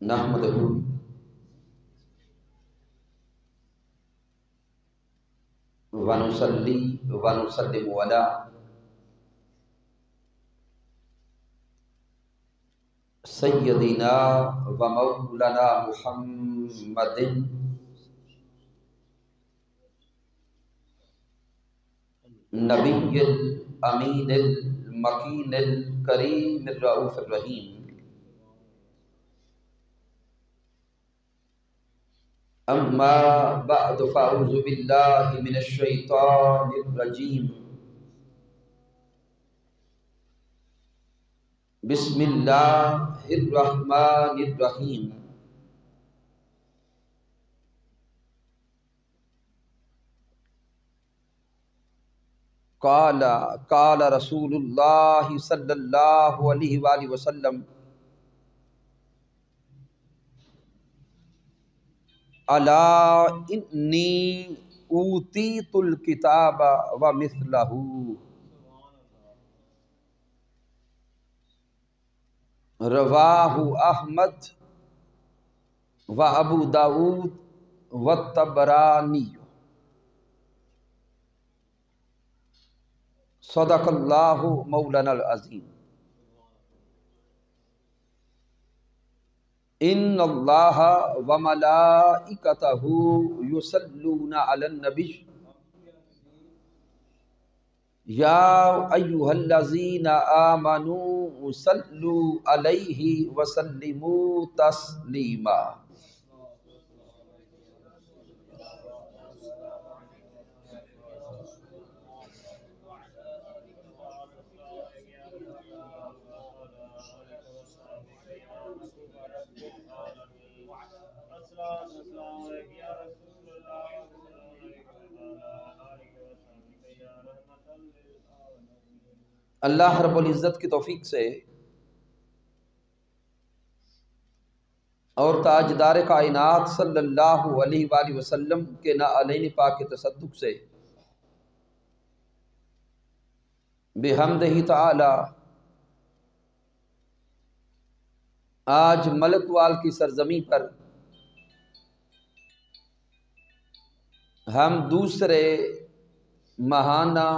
نحمدہ ونصلی ونسلم علی سیدنا و مولانا محمد نبی الامین المکین الکریم الرؤوف الرحیم اما بعد فاعوذ باللہ من الشیطان الرجیم بسم اللہ الرحمن الرحیم قال رسول اللہ صلی اللہ علیہ وآلہ وسلم الا انی اوتیت الکتاب ومثلہ رواہ احمد و ابو داود والطبرانی صدق اللہ مولانا العظیم ان اللہ وملائکتہ یصلون علی النبی یا ایھا الذین آمنوا صلوا علیہ وسلموا تسلیما اللہ رب العزت کی توفیق سے اور تاجدار کائنات صلی اللہ علیہ وآلہ وسلم کے نعلین پاک کے تصدق سے بحمدہ تعالی آج ملک وال کی سرزمین پر ہم دوسرے ماہانہ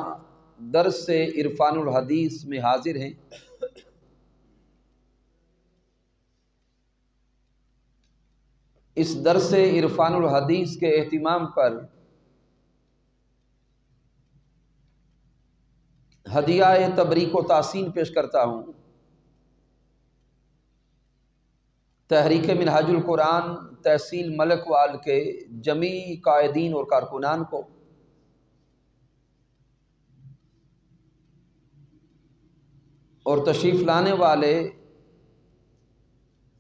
درس عرفان الحدیث میں حاضر ہیں۔ اس درس عرفان الحدیث کے اہتمام پر ہدیہ تبریک و تحسین پیش کرتا ہوں تحریک منہاج القرآن تحصیل ملک وال کے جمیع قائدین اور کارکنان کو، اور تشریف لانے والے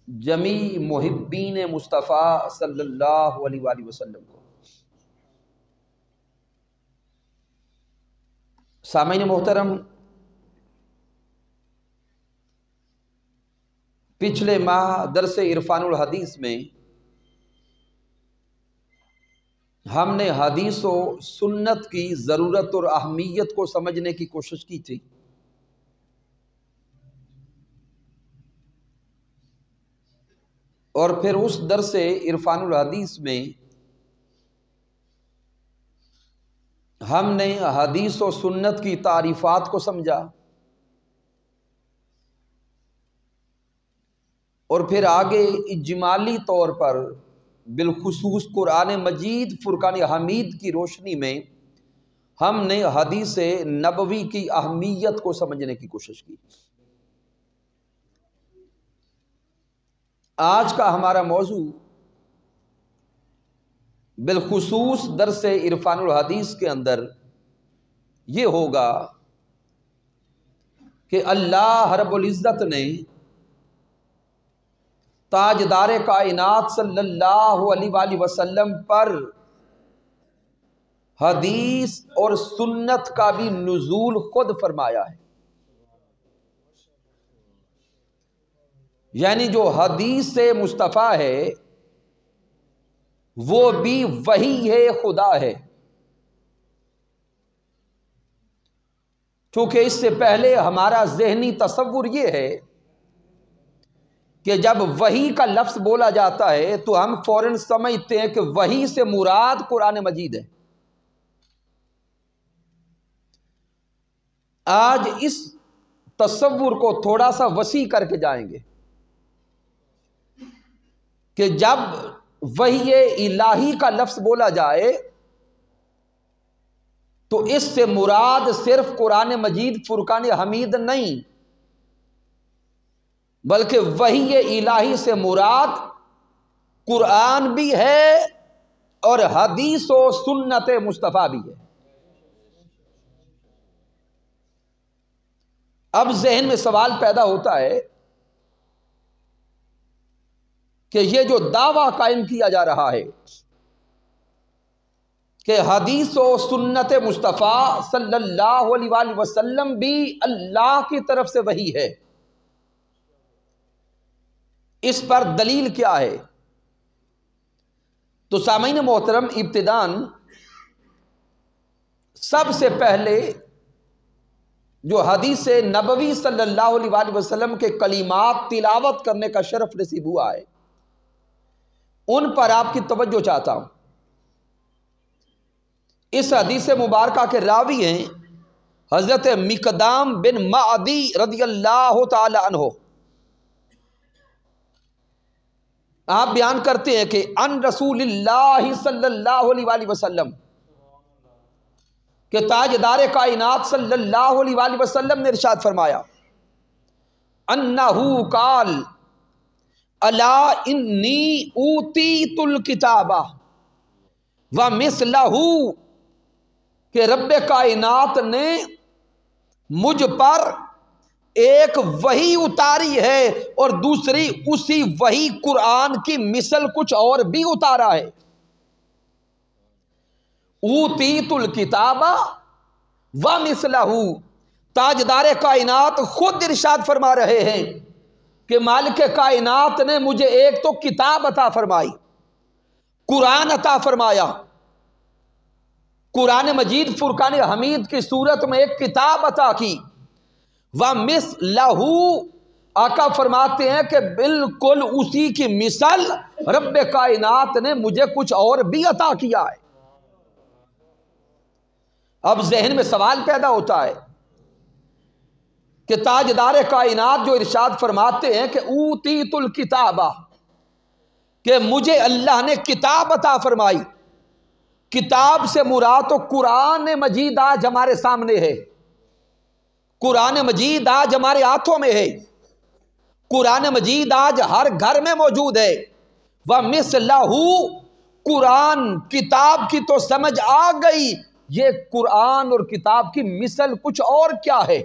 جمیع محبین مصطفیٰ صلی اللہ علیہ وآلہ وسلم کو۔ سامعین محترم، پچھلے ماہ درس عرفان الحدیث میں ہم نے حدیث و سنت کی ضرورت اور اہمیت کو سمجھنے کی کوشش کی تھی، اور پھر اس درس عرفان الحدیث میں ہم نے حدیث و سنت کی تعریفات کو سمجھا، اور پھر آگے اجمالی طور پر بالخصوص قرآن مجید فرقان حمید کی روشنی میں ہم نے حدیث نبوی کی اہمیت کو سمجھنے کی کوشش کی۔ آج کا ہمارا موضوع بالخصوص درس عرفان الحدیث کے اندر یہ ہوگا کہ اللہ رب العزت نے تاجدار کائنات صلی اللہ علیہ وآلہ وسلم پر حدیث اور سنت کا بھی نزول خود فرمایا ہے، یعنی جو حدیث سے مصطفیٰ ہے وہ بھی وحی ہے، خدا ہے۔ چونکہ اس سے پہلے ہمارا ذہنی تصور یہ ہے کہ جب وحی کا لفظ بولا جاتا ہے تو ہم فوراً سمجھتے ہیں کہ وحی سے مراد قرآن مجید ہے۔ آج اس تصور کو تھوڑا سا وسیع کر کے جائیں گے کہ جب وحی الہی کا لفظ بولا جائے تو اس سے مراد صرف قرآن مجید فرقان حمید نہیں، بلکہ وحی الہی سے مراد قرآن بھی ہے اور حدیث و سنت مصطفیٰ بھی ہے۔ اب ذہن میں سوال پیدا ہوتا ہے کہ یہ جو دعویٰ قائم کیا جا رہا ہے کہ حدیث و سنت مصطفیٰ صلی اللہ علیہ وآلہ وسلم بھی اللہ کی طرف سے وحی ہے، اس پر دلیل کیا ہے؟ تو سامعین محترم، ابتداً سب سے پہلے جو حدیث نبوی صلی اللہ علیہ وآلہ وسلم کے کلمات تلاوت کرنے کا شرف نصیب ہوا ہے، ان پر آپ کی توجہ چاہتا ہوں۔ اس حدیث مبارکہ کے راوی ہیں حضرت مقدام بن معدی رضی اللہ تعالی عنہ۔ آپ بیان کرتے ہیں کہ ان رسول اللہ صلی اللہ علیہ وآلہ وسلم کہ تاجدار کائنات صلی اللہ علیہ وآلہ وسلم نے ارشاد فرمایا انہو قال الا انی اوتیت الکتاب ومثلہ، کہ رب کائنات نے مجھ پر ایک وحی اتاری ہے اور دوسری اسی وحی قرآن کی مثل کچھ اور بھی اتارا ہے۔ اوتیت الکتاب ومثلہ، تاجدار کائنات خود ارشاد فرما رہے ہیں کہ مالک کائنات نے مجھے ایک تو کتاب عطا فرمائی، قرآن عطا فرمایا، قرآن مجید فرقان حمید کی صورت میں ایک کتاب عطا کی، وَمِثْلَهُ، آقا فرماتے ہیں کہ بالکل اسی کی مثل رب کائنات نے مجھے کچھ اور بھی عطا کیا ہے۔ اب ذہن میں سوال پیدا ہوتا ہے کہ تاجدار کائنات جو ارشاد فرماتے ہیں کہ اوتیت الکتاب، کہ مجھے اللہ نے کتاب عطا فرمائی، کتاب سے مراد تو قرآن مجید آج ہمارے سامنے ہے، قرآن مجید آج ہمارے ہاتھوں میں ہے، قرآن مجید آج ہر گھر میں موجود ہے۔ وَمِثْلَهُ، قرآن کتاب کی تو سمجھ آ گئی، یہ قرآن اور کتاب کی مثل کچھ اور کیا ہے؟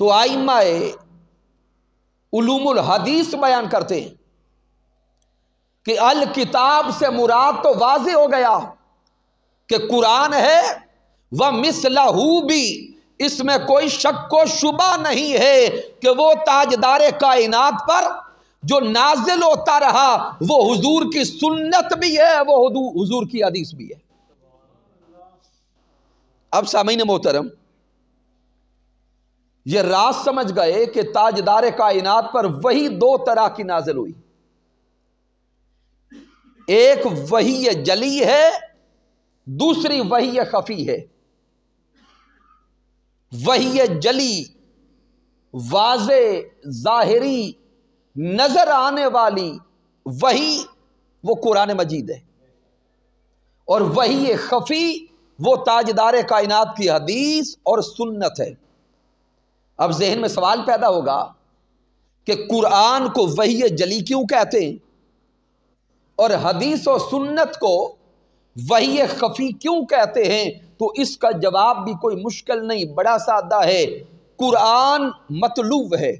تو ائمہ علوم الحدیث بیان کرتے ہیں کہ الکتاب سے مراد تو واضح ہو گیا کہ قرآن ہے، وَمِثْلَهُ بھی، اس میں کوئی شک و شبہ نہیں ہے کہ وہ تاجدار کائنات پر جو نازل ہوتا رہا وہ حضور کی سنت بھی ہے، وہ حضور کی حدیث بھی ہے۔ اب سامعین محترم، یہ راز سمجھ گئے کہ تاجدار کائنات پر وہی دو طرح کی نازل ہوئی، ایک وحی جلی ہے، دوسری وحی خفی ہے۔ وحی جلی واضح ظاہری نظر آنے والی وحی وہ قرآن مجید ہے، اور وحی خفی وہ تاجدار کائنات کی حدیث اور سنت ہے۔ اب ذہن میں سوال پیدا ہوگا کہ قرآن کو وحی جلی کیوں کہتے ہیں اور حدیث و سنت کو وحی خفی کیوں کہتے ہیں؟ تو اس کا جواب بھی کوئی مشکل نہیں، بڑا سادہ ہے۔ قرآن متلو ہے،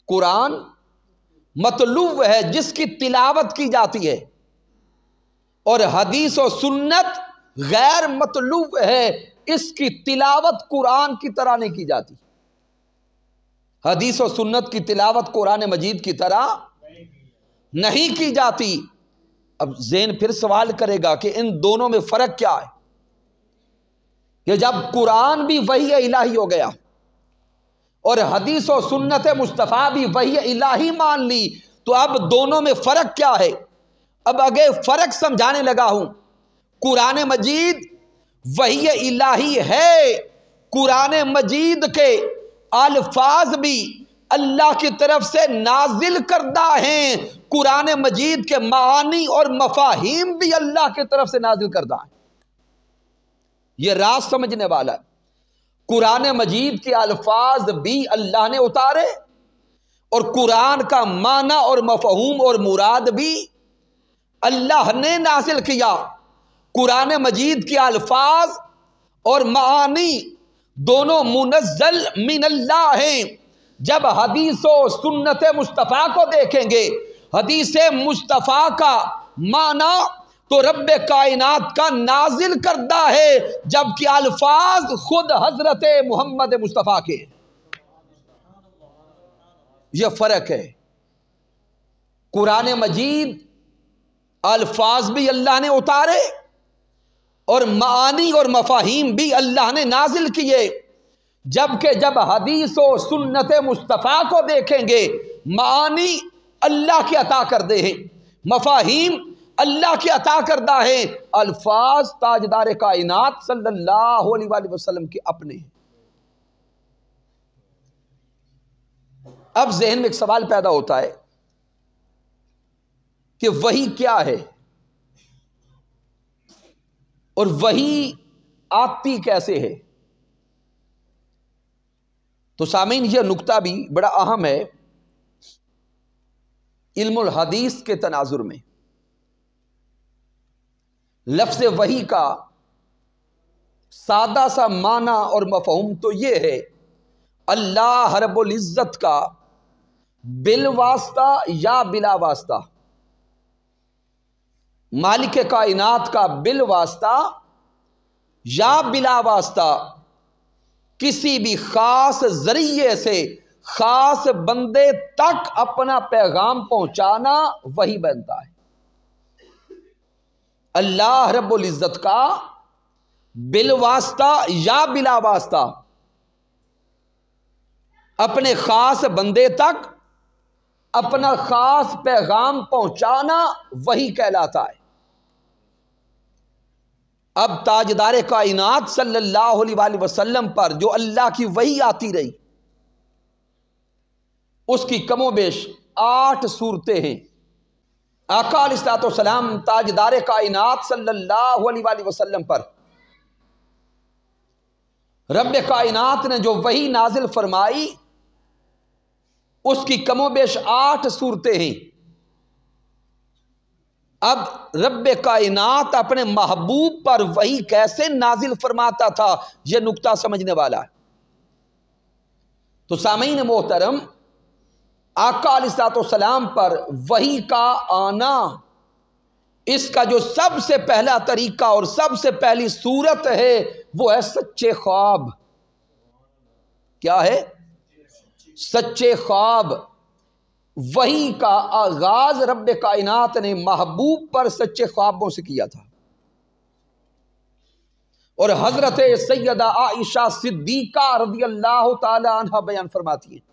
قرآن متلو ہے جس کی تلاوت کی جاتی ہے، اور حدیث و سنت غیر متلو ہے، اس کی تلاوت قرآن کی طرح نہیں کی جاتی۔ حدیث و سنت کی تلاوت قرآن مجید کی طرح نہیں کی جاتی۔ اب ذہن پھر سوال کرے گا کہ ان دونوں میں فرق کیا ہے؟ کہ جب قرآن بھی وحی الہی ہو گیا اور حدیث و سنت مصطفیٰ بھی وحی الہی مان لی، تو اب دونوں میں فرق کیا ہے؟ اب آگے فرق سمجھانے لگا ہوں۔ قرآن مجید وحی الہی ہے، قرآن مجید کے الفاظ بھی اللہ کی طرف سے نازل کردہ ہیں، قرآن مجید کے معانی اور مفاہیم بھی اللہ کی طرف سے نازل کردہ ہیں۔ یہ راز سمجھنے والا ہے۔ قرآن مجید کے الفاظ بھی اللہ نے اتارے، اور قرآن کا معنی اور مفہوم اور مراد بھی اللہ نے نازل کیا۔ قرآن مجید کے الفاظ اور معانی دونوں منزل من اللہ ہیں۔ جب حدیث و سنت مصطفیٰ کو دیکھیں گے، حدیث مصطفیٰ کا معنی تو رب کائنات کا نازل کردہ ہے، جبکہ الفاظ خود حضرت محمد مصطفیٰ کے۔ یہ فرق ہے۔ قرآن مجید الفاظ بھی اللہ نے اتارے اور معانی اور مفاہیم بھی اللہ نے نازل کیے، جبکہ جب حدیث و سنت مصطفیٰ کو دیکھیں گے، معانی اللہ کے عطا کردے ہیں، مفاہیم اللہ کے عطا کردہ ہیں، الفاظ تاجدار کائنات صلی اللہ علیہ وآلہ وسلم کے اپنے ہیں۔ اب ذہن میں ایک سوال پیدا ہوتا ہے کہ وحی کیا ہے اور وحی آتی کیسے ہے؟ تو سامعین، یہ نکتہ بھی بڑا اہم ہے علم الحدیث کے تناظر میں۔ لفظ وحی کا سادہ سا معنی اور مفہوم تو یہ ہے، اللہ رب العزت کا بالواسطہ یا بلا واسطہ، مالک کائنات کا بالواسطہ یا بلا واسطہ کسی بھی خاص ذریعے سے خاص بندے تک اپنا پیغام پہنچانا وحی بنتا ہے۔ اللہ رب العزت کا بالواسطہ یا بلا واسطہ اپنے خاص بندے تک اپنا خاص پیغام پہنچانا وحی کہلاتا ہے۔ اب تاجدار کائنات صلی اللہ علیہ وآلہ وسلم پر جو اللہ کی وحی آتی رہی، اس کی کم و بیش 8 صورتیں ہیں۔ آقا علیہ الصلوۃ والسلام تاجدار کائنات صلی اللہ علیہ وآلہ وسلم پر رب کائنات نے جو وحی نازل فرمائی، اس کی کم و بیش 8 صورتیں ہیں۔ اب رب کائنات اپنے محبوب پر وحی کیسے نازل فرماتا تھا، یہ نکتہ سمجھنے والا ہے۔ تو سامعین محترم، آقا علیہ الصلوۃ والسلام پر وحی کا آنا، اس کا جو سب سے پہلا طریقہ اور سب سے پہلی صورت ہے وہ ہے سچے خواب۔ کیا ہے؟ سچے خواب۔ وحی کا آغاز رب کائنات نے محبوب پر سچے خوابوں سے کیا تھا، اور حضرت سیدہ عائشہ صدیقہ رضی اللہ تعالی عنہ بیان فرماتی ہیں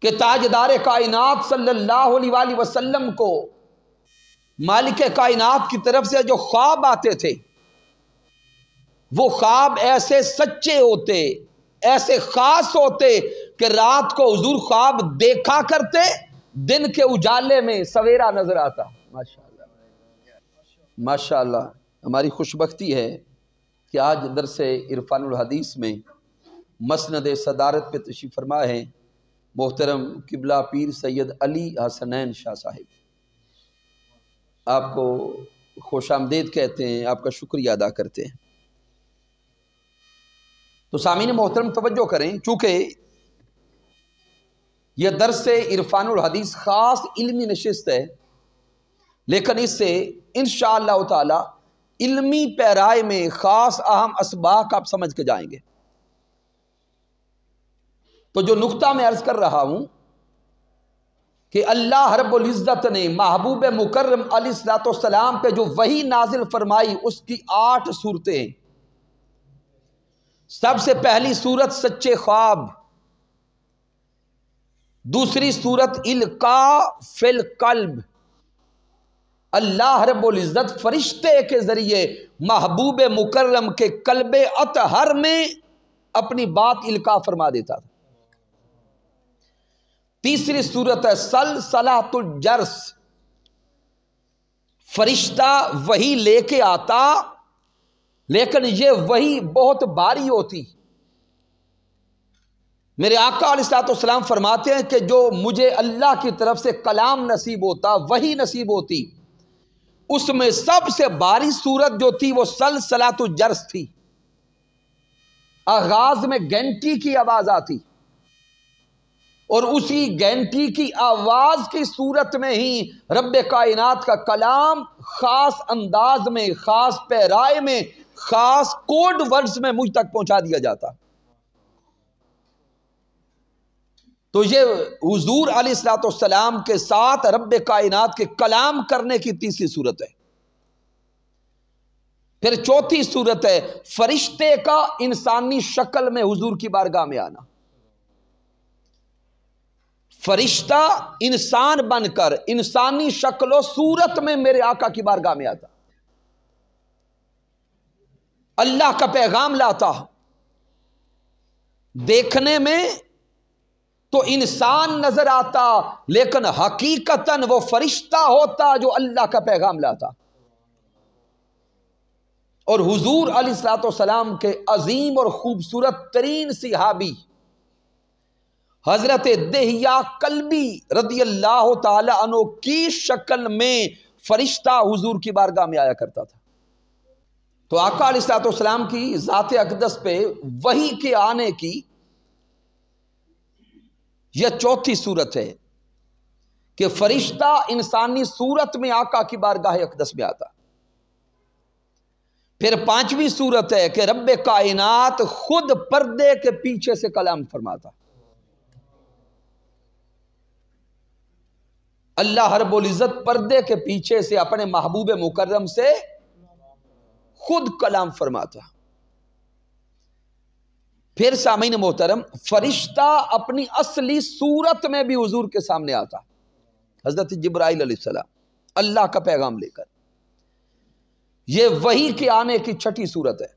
کہ تاجدار کائنات صلی اللہ علیہ وآلہ وسلم کو مالک کائنات کی طرف سے جو خواب آتے تھے، وہ خواب ایسے سچے ہوتے، ایسے خاص ہوتے کہ رات کو حضور خواب دیکھا کرتے، دن کے اجالے میں سویرا نظر آتا۔ ماشاءاللہ ماشاءاللہ، ہماری خوشبختی ہے کہ آج درس عرفان الحدیث میں مسند صدارت پہ تشریف فرما ہے محترم قبلہ پیر سید علی حسنین شاہ صاحب۔ آپ کو خوش آمدید کہتے ہیں، آپ کا شکریہ ادا کرتے ہیں۔ تو سامعین محترم توجہ کریں، چونکہ یہ درس عرفان الحدیث خاص علمی نشست ہے، لیکن اس سے انشاءاللہ تعالی علمی پیرائے میں خاص اہم اسباق آپ سمجھ کے جائیں گے۔ تو جو نقطہ میں عرض کر رہا ہوں کہ اللہ رب العزت نے محبوب مکرم علیہ الصلوۃ والسلام پہ جو وحی نازل فرمائی، اس کی 8 صورتیں ہیں۔ سب سے پہلی صورت سچے خواب، دوسری صورت القاء فی القلب، اللہ رب العزت فرشتے کے ذریعے محبوب مکرم کے قلب اطہر میں اپنی بات القاء فرما دیتا تھا۔ تیسری صورت ہے سلسلۃ الجرس، فرشتہ وحی لے کے آتا لیکن یہ وحی بہت بھاری ہوتی۔ میرے آقا علیہ الصلوۃ والسلام فرماتے ہیں کہ جو مجھے اللہ کی طرف سے کلام نصیب ہوتا، وحی نصیب ہوتی، اس میں سب سے بھاری صورت جو تھی وہ سلسلۃ الجرس تھی۔ آغاز میں گھنٹی کی آواز آتی اور اسی گھنٹی کی آواز کی صورت میں ہی رب کائنات کا کلام خاص انداز میں، خاص پیرائے میں، خاص کوڈ ورڈز میں مجھ تک پہنچا دیا جاتا۔ تو یہ حضور علیہ الصلوۃ والسلام کے ساتھ رب کائنات کے کلام کرنے کی تیسری صورت ہے۔ پھر چوتھی صورت ہے فرشتے کا انسانی شکل میں حضور کی بارگاہ میں آنا۔ فرشتہ انسان بن کر انسانی شکل و صورت میں میرے آقا کی بارگاہ میں آتا، اللہ کا پیغام لاتا، دیکھنے میں تو انسان نظر آتا لیکن حقیقتاً وہ فرشتہ ہوتا جو اللہ کا پیغام لاتا۔ اور حضور علیہ الصلوۃ والسلام کے عظیم اور خوبصورت ترین صحابی حضرت دہیہ کلبی رضی اللہ تعالی عنہ کی شکل میں فرشتہ حضور کی بارگاہ میں آیا کرتا تھا۔ تو آقا علیہ الصلوۃ والسلام کی ذات اقدس پہ وحی کے آنے کی یہ چوتھی صورت ہے کہ فرشتہ انسانی صورت میں آقا کی بارگاہ اقدس میں آتا۔ پھر پانچویں صورت ہے کہ رب کائنات خود پردے کے پیچھے سے کلام فرماتا۔ اللہ رب العزت پردے کے پیچھے سے اپنے محبوب مکرم سے خود کلام فرماتا۔ پھر سامعین محترم فرشتہ اپنی اصلی صورت میں بھی حضور کے سامنے آتا، حضرت جبرائیل علیہ السلام اللہ کا پیغام لے کر۔ یہ وحی کے آنے کی چھٹی صورت ہے۔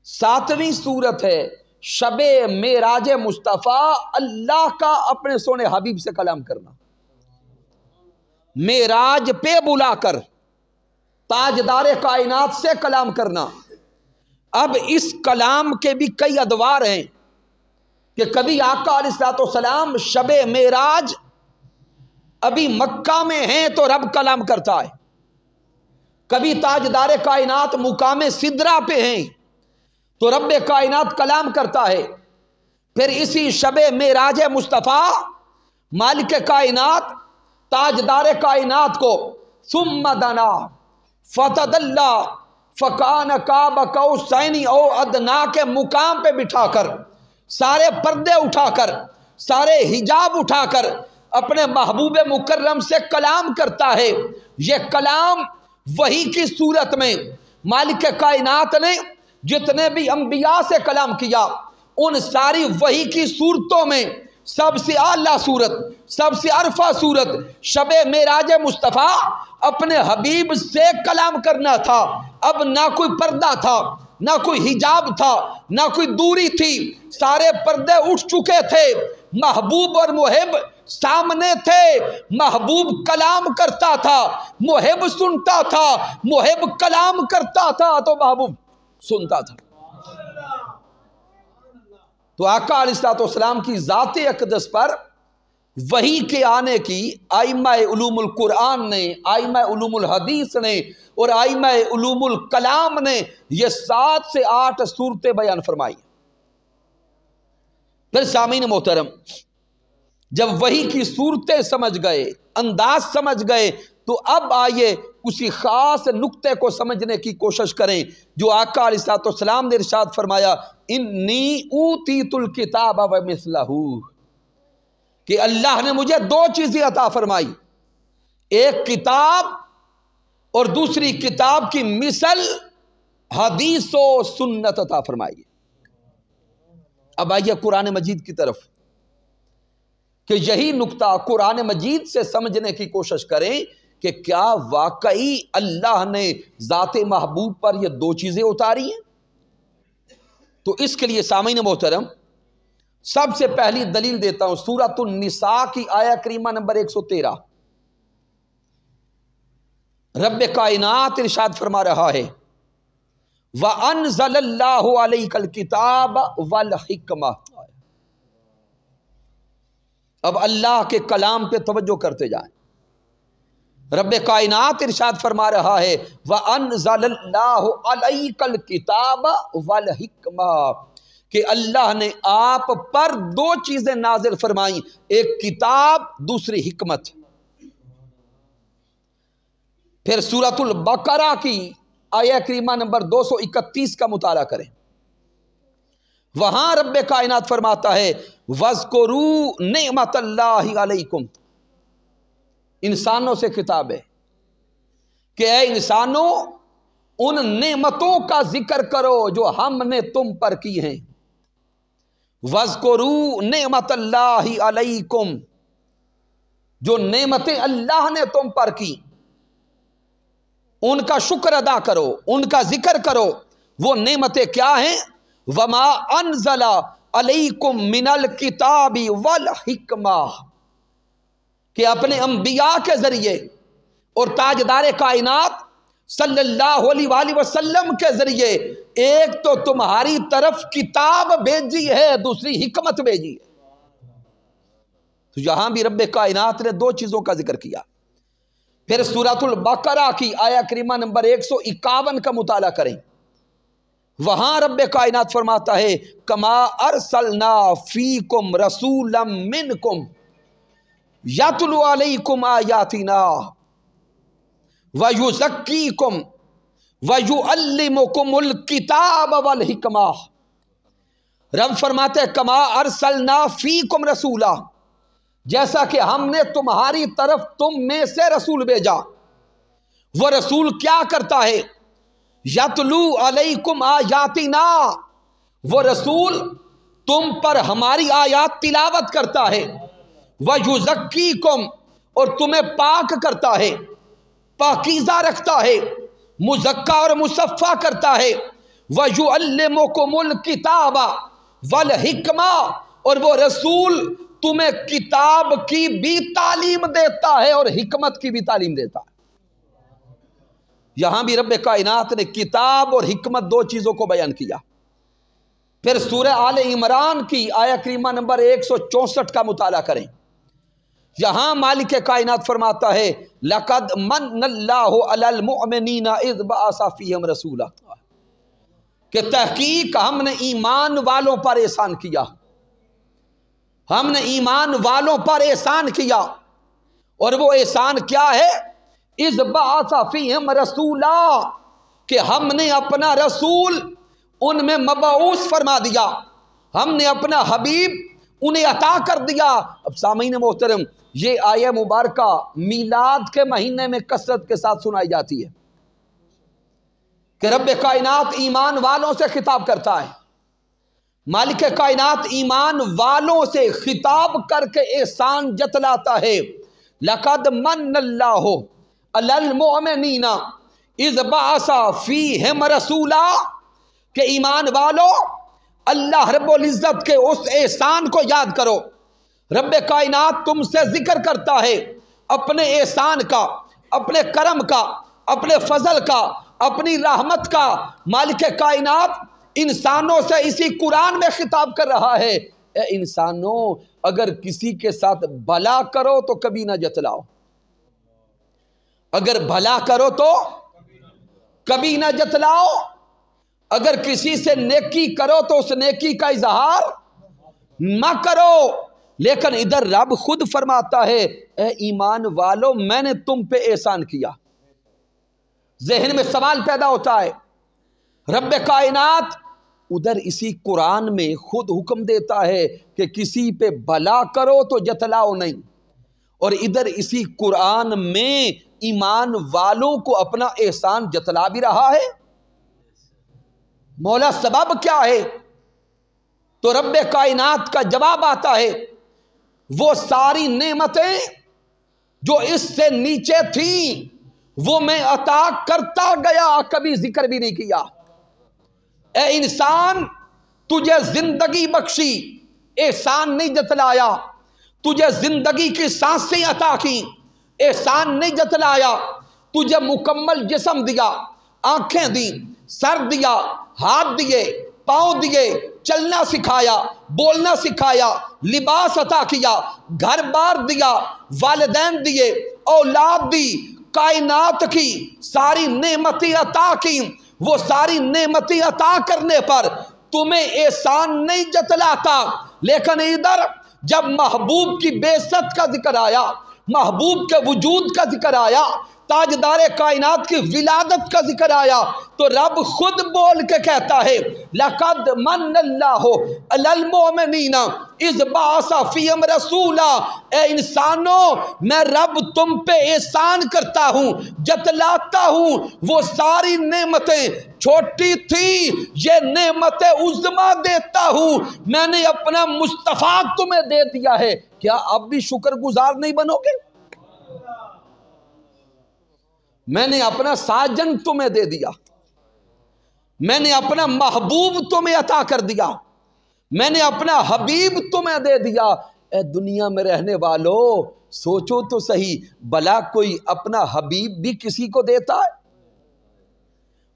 ساتویں صورت ہے شب معراج مصطفیٰ، اللہ کا اپنے سونے حبیب سے کلام کرنا، معراج پہ بلا کر تاجدار کائنات سے کلام کرنا۔ اب اس کلام کے بھی کئی ادوار ہیں کہ کبھی آقا علیہ الصلوۃ والسلام شب معراج ابھی مکہ میں ہیں تو رب کلام کرتا ہے، کبھی تاجدار کائنات مقام سدرہ پہ ہیں تو رب کائنات کلام کرتا ہے۔ پھر اسی شب معراج مصطفیٰ مالک کائنات تاجدار کائنات کو ثم دنا فتدلی فکان قاب قوسین او ادنا کے مقام پہ بٹھا کر، سارے پردے اٹھا کر، سارے حجاب اٹھا کر اپنے محبوب مکرم سے کلام کرتا ہے۔ یہ کلام وحی کی صورت میں مالک کائنات نے جتنے بھی انبیاء سے کلام کیا، ان ساری وحی کی صورتوں میں سب سے اعلیٰ صورت، سب سے عرفہ صورت شب معراج مصطفیٰ اپنے حبیب سے کلام کرنا تھا۔ اب نہ کوئی پردہ تھا، نہ کوئی حجاب تھا، نہ کوئی دوری تھی، سارے پردے اٹھ چکے تھے، محبوب اور محب سامنے تھے، محبوب کلام کرتا تھا، محب سنتا تھا، محب کلام کرتا تھا تو محبوب سنتا تھا۔ تو آقا علیہ الصلوۃ والسلام کی ذات اقدس پر وحی کے آنے کی ائمہ علوم القرآن نے، ائمہ علوم الحدیث نے اور ائمہ علوم الکلام نے یہ 7 سے 8 صورتیں بیان فرمائی۔ پھر سامعین محترم جب وحی کی صورتیں سمجھ گئے، انداز سمجھ گئے، تو اب آئیے اسی خاص نقطے کو سمجھنے کی کوشش کریں جو آقا علیہ الصلوۃ والسلام نے ارشاد فرمایا انی اوتیت الکتاب ومثلہ، کہ اللہ نے مجھے 2 چیزیں عطا فرمائی، ایک کتاب اور دوسری کتاب کی مثل حدیث و سنت عطا فرمائیے۔ اب آئیے قرآن مجید کی طرف کہ یہی نقطہ قرآن مجید سے سمجھنے کی کوشش کریں کہ کیا واقعی اللہ نے ذات محبوب پر یہ دو چیزیں اتاری ہیں۔ تو اس کے لیے سامعین محترم سب سے پہلی دلیل دیتا ہوں سورۃ النساء کی آیہ کریمہ نمبر 113۔ رب کائنات ارشاد فرما رہا ہے وَأَنزَلَ اللَّهُ عَلَيْكَ الْكِتَابَ وَالْحِکْمَةَ۔ اب اللہ کے کلام پہ توجہ کرتے جائیں۔ رب کائنات ارشاد فرما رہا ہے وَأَنزَلَ اللَّهُ عَلَيْكَ الْكِتَابَ وَالْحِکْمَةَ کہ اللہ نے آپ پر دو چیزیں نازل فرمائیں، ایک کتاب دوسری حکمت۔ پھر سورۃ البقرہ کی آیہ کریمہ نمبر 231 کا مطالعہ کریں، وہاں رب کائنات فرماتا ہے وَاذْكُرُوا نِعْمَتَ اللَّهِ عَلَيْكُمْ۔ انسانوں سے خطاب ہے کہ اے انسانوں ان نعمتوں کا ذکر کرو جو ہم نے تم پر کی ہیں۔ وَاذْكُرُوا نِعْمَتَ اللَّهِ عَلَيْكُمْ، جو نعمتیں اللہ نے تم پر کی ان کا شکر ادا کرو، ان کا ذکر کرو۔ وہ نعمتیں کیا ہیں؟ وَمَا أَنزَلَ عَلَيْكُم مِّنَ الْكِتَابِ وَالْحِکْمَةِ کہ اپنے انبیاء کے ذریعے اور تاجدار کائنات صلی اللہ علیہ وآلہ وسلم کے ذریعے ایک تو تمہاری طرف کتاب بھیجی ہے، دوسری حکمت بھیجی ہے۔ تو یہاں بھی رب کائنات نے دو چیزوں کا ذکر کیا۔ پھر سورۃ البقرہ کی آیہ کریمہ نمبر 151 کا مطالعہ کریں، وہاں رب کائنات فرماتا ہے کما ارسلنا فیکم رسولا منکم یتلو علیکم آیاتنا ویزکیکم ویعلمکم الکتاب والحکمہ۔ رب فرماتے ہیں کما ارسلنا فیکم رسولا، جیسا کہ ہم نے تمہاری طرف تم میں سے رسول بھیجا۔ وہ رسول کیا کرتا ہے؟ یتلو علیکم آیاتنا، وہ رسول تم پر ہماری آیات تلاوت کرتا ہے۔ وَيُزَكِّيكُمْ، اور تمہیں پاک کرتا ہے، پاکیزہ رکھتا ہے، مزکہ اور مصفہ کرتا ہے۔ وَيُعَلِّمُكُمُ الْكِتَابَ وَالْحِکْمَةَ، اور وہ رسول تمہیں کتاب کی بھی تعلیم دیتا ہے اور حکمت کی بھی تعلیم دیتا ہے۔ یہاں بھی رب کائنات نے کتاب اور حکمت دو چیزوں کو بیان کیا۔ پھر سورہ آل عمران کی آیہ کریمہ نمبر 164 کا مطالعہ کریں، یہاں مالک کائنات فرماتا ہے لَقَدْ مَنَّ اللَّهُ عَلَى الْمُؤْمِنِينَ إِذْ بَعَثَ فِيهِمْ رَسُولًا، کہ تحقیق ہم نے ایمان والوں پر احسان کیا، ہم نے ایمان والوں پر احسان کیا۔ اور وہ احسان کیا ہے؟ اذ بعث فیہم رسولا، کہ ہم نے اپنا رسول ان میں مبعوث فرما دیا، ہم نے اپنا حبیب انہیں عطا کر دیا۔ اب سامعین محترم یہ آیہ مبارکہ میلاد کے مہینے میں کثرت کے ساتھ سنائی جاتی ہے کہ رب کائنات ایمان والوں سے خطاب کرتا ہے، مالک کائنات ایمان والوں سے خطاب کر کے احسان جتلاتا ہے۔ لَقَدْ مَنَّ اللَّهُ عَلَى الْمُؤْمِنِينَ اِذْ بَعَثَ فِيهِمْ رَسُولًا، کہ ایمان والو اللہ رب العزت کے اس احسان کو یاد کرو۔ رب کائنات تم سے ذکر کرتا ہے اپنے احسان کا، اپنے کرم کا، اپنے فضل کا، اپنی رحمت کا۔ مالک کائنات انسانوں سے اسی قرآن میں خطاب کر رہا ہے، اے انسانوں اگر کسی کے ساتھ بھلا کرو تو کبھی نہ جتلاؤ، اگر بھلا کرو تو کبھی نہ جتلاؤ، اگر کسی سے نیکی کرو تو اس نیکی کا اظہار نہ کرو۔ لیکن ادھر رب خود فرماتا ہے اے ایمان والو میں نے تم پہ احسان کیا۔ ذہن میں سوال پیدا ہوتا ہے، رب کائنات ادھر اسی قرآن میں خود حکم دیتا ہے کہ کسی پہ بھلا کرو تو جتلاؤ نہیں، اور ادھر اسی قرآن میں ایمان والوں کو اپنا احسان جتلا بھی رہا ہے۔ مولا سبب کیا ہے؟ تو رب کائنات کا جواب آتا ہے وہ ساری نعمتیں جو اس سے نیچے تھیں وہ میں عطا کرتا گیا، کبھی ذکر بھی نہیں کیا۔ اے انسان، تجھے زندگی بخشی، احسان نہیں جتلایا۔ تجھے زندگی کی سانسیں عطا کی، احسان نہیں جتلایا۔ تجھے مکمل جسم دیا، آنکھیں دی، سر دیا، ہاتھ دیے، پاؤں دیے، چلنا سکھایا، بولنا سکھایا، لباس عطا کیا، گھر بار دیا، والدین دیے، اولاد دی، کائنات کی ساری نعمتیں عطا کی۔ وہ ساری نعمتیں عطا کرنے پر تمہیں احسان نہیں جتلاتا، لیکن ادھر جب محبوب کی بعثت کا ذکر آیا، محبوب کے وجود کا ذکر آیا، تاجدار کائنات کی ولادت کا ذکر آیا، تو رب خود بول کے کہتا ہے لَقَدْ مَنَّ اللَّهُ عَلَى الْمُؤْمِنِينَ اِذْ بَعَثَ فِيهِمْ رَسُولًا۔ اے انسانوں، میں رب تم پہ احسان کرتا ہوں، جتلاتا ہوں۔ وہ ساری نعمتیں چھوٹی تھی، یہ نعمت عظمیٰ دیتا ہوں۔ میں نے اپنا مصطفیٰ تمہیں دے دیا ہے، کیا اب بھی شکر گزار نہیں بنو گے؟ میں نے اپنا ساجن تمہیں دے دیا، میں نے اپنا محبوب تمہیں عطا کر دیا، میں نے اپنا حبیب تمہیں دے دیا۔ اے دنیا میں رہنے والو، سوچو تو صحیح، بھلا کوئی اپنا حبیب بھی کسی کو دیتا ہے؟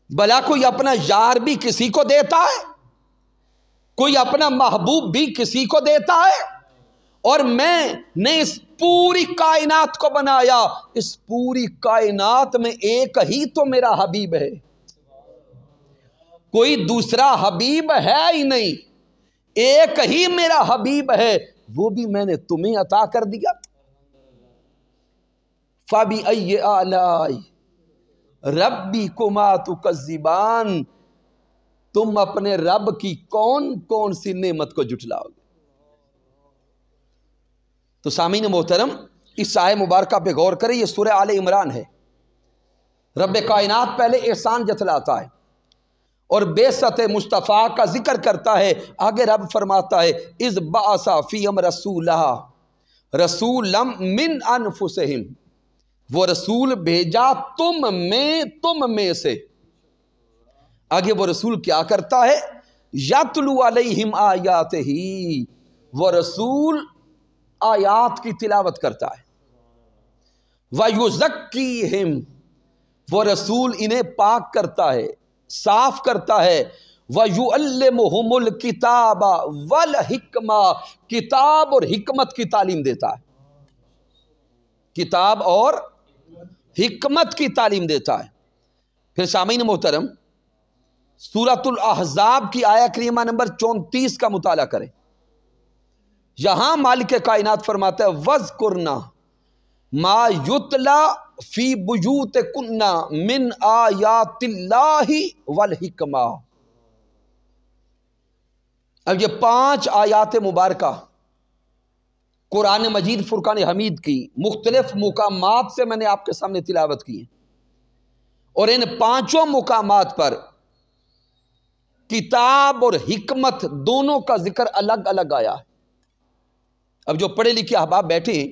بھلا کوئی اپنا یار بھی کسی کو دیتا ہے؟ کوئی اپنا محبوب بھی کسی کو دیتا ہے؟ اور میں نے اس پوری کائنات کو بنایا، اس پوری کائنات میں ایک ہی تو میرا حبیب ہے، کوئی دوسرا حبیب ہے ہی نہیں، ایک ہی میرا حبیب ہے، وہ بھی میں نے تمہیں عطا کر دیا۔ فَبِأَيِّ آلَاءِ رَبِّكُمَا تُكَذِّبَانِ، تم اپنے رب کی کون کون سی نعمت کو جھٹلاؤ گے؟ تو سامعین محترم، اس آیہ مبارکہ پہ غور کریں، یہ سورہ آل عمران ہے۔ رب کائنات پہلے احسان جتلاتا ہے اور بعثت مصطفیٰ کا ذکر کرتا ہے۔ آگے رب فرماتا ہے اِذْ بَعَثَ فِيهِمْ رَسُولًا رَسُولًا مِّنْ أَنفُسِهِمْ، وہ رسول بھیجا تم میں سے۔ آگے وہ رسول کیا کرتا ہے؟ یتلو علیہم آیاتہ، وہ رسول آیات کی تلاوت کرتا ہے۔ وَيُزَكِّيهِمْ، وہ رسول انہیں پاک کرتا ہے، صاف کرتا ہے۔ وَيُعَلِّمُهُمُ الْكِتَابَ وَالْحِكْمَةَ، کتاب اور حکمت کی تعلیم دیتا ہے، کتاب اور حکمت کی تعلیم دیتا ہے۔ پھر سامعین محترم، سورۃ الاحزاب کی آیہ کریمہ نمبر 34 کا مطالعہ کریں۔ یہاں مالک کائنات فرماتا ہے وَذْكُرْنَا مَا يُتْلَى فِي بُيُوتِكُنَّ مِنْ آیَاتِ اللَّهِ وَالْحِکْمَةِ۔ اب یہ 5 آیات مبارکہ قرآن مجید فرقان حمید کی مختلف مقامات سے میں نے آپ کے سامنے تلاوت کی ہیں، اور ان 5 مقامات پر کتاب اور حکمت دونوں کا ذکر الگ الگ آیا ہے۔ اب جو پڑھے لکھے احباب بیٹھے ہیں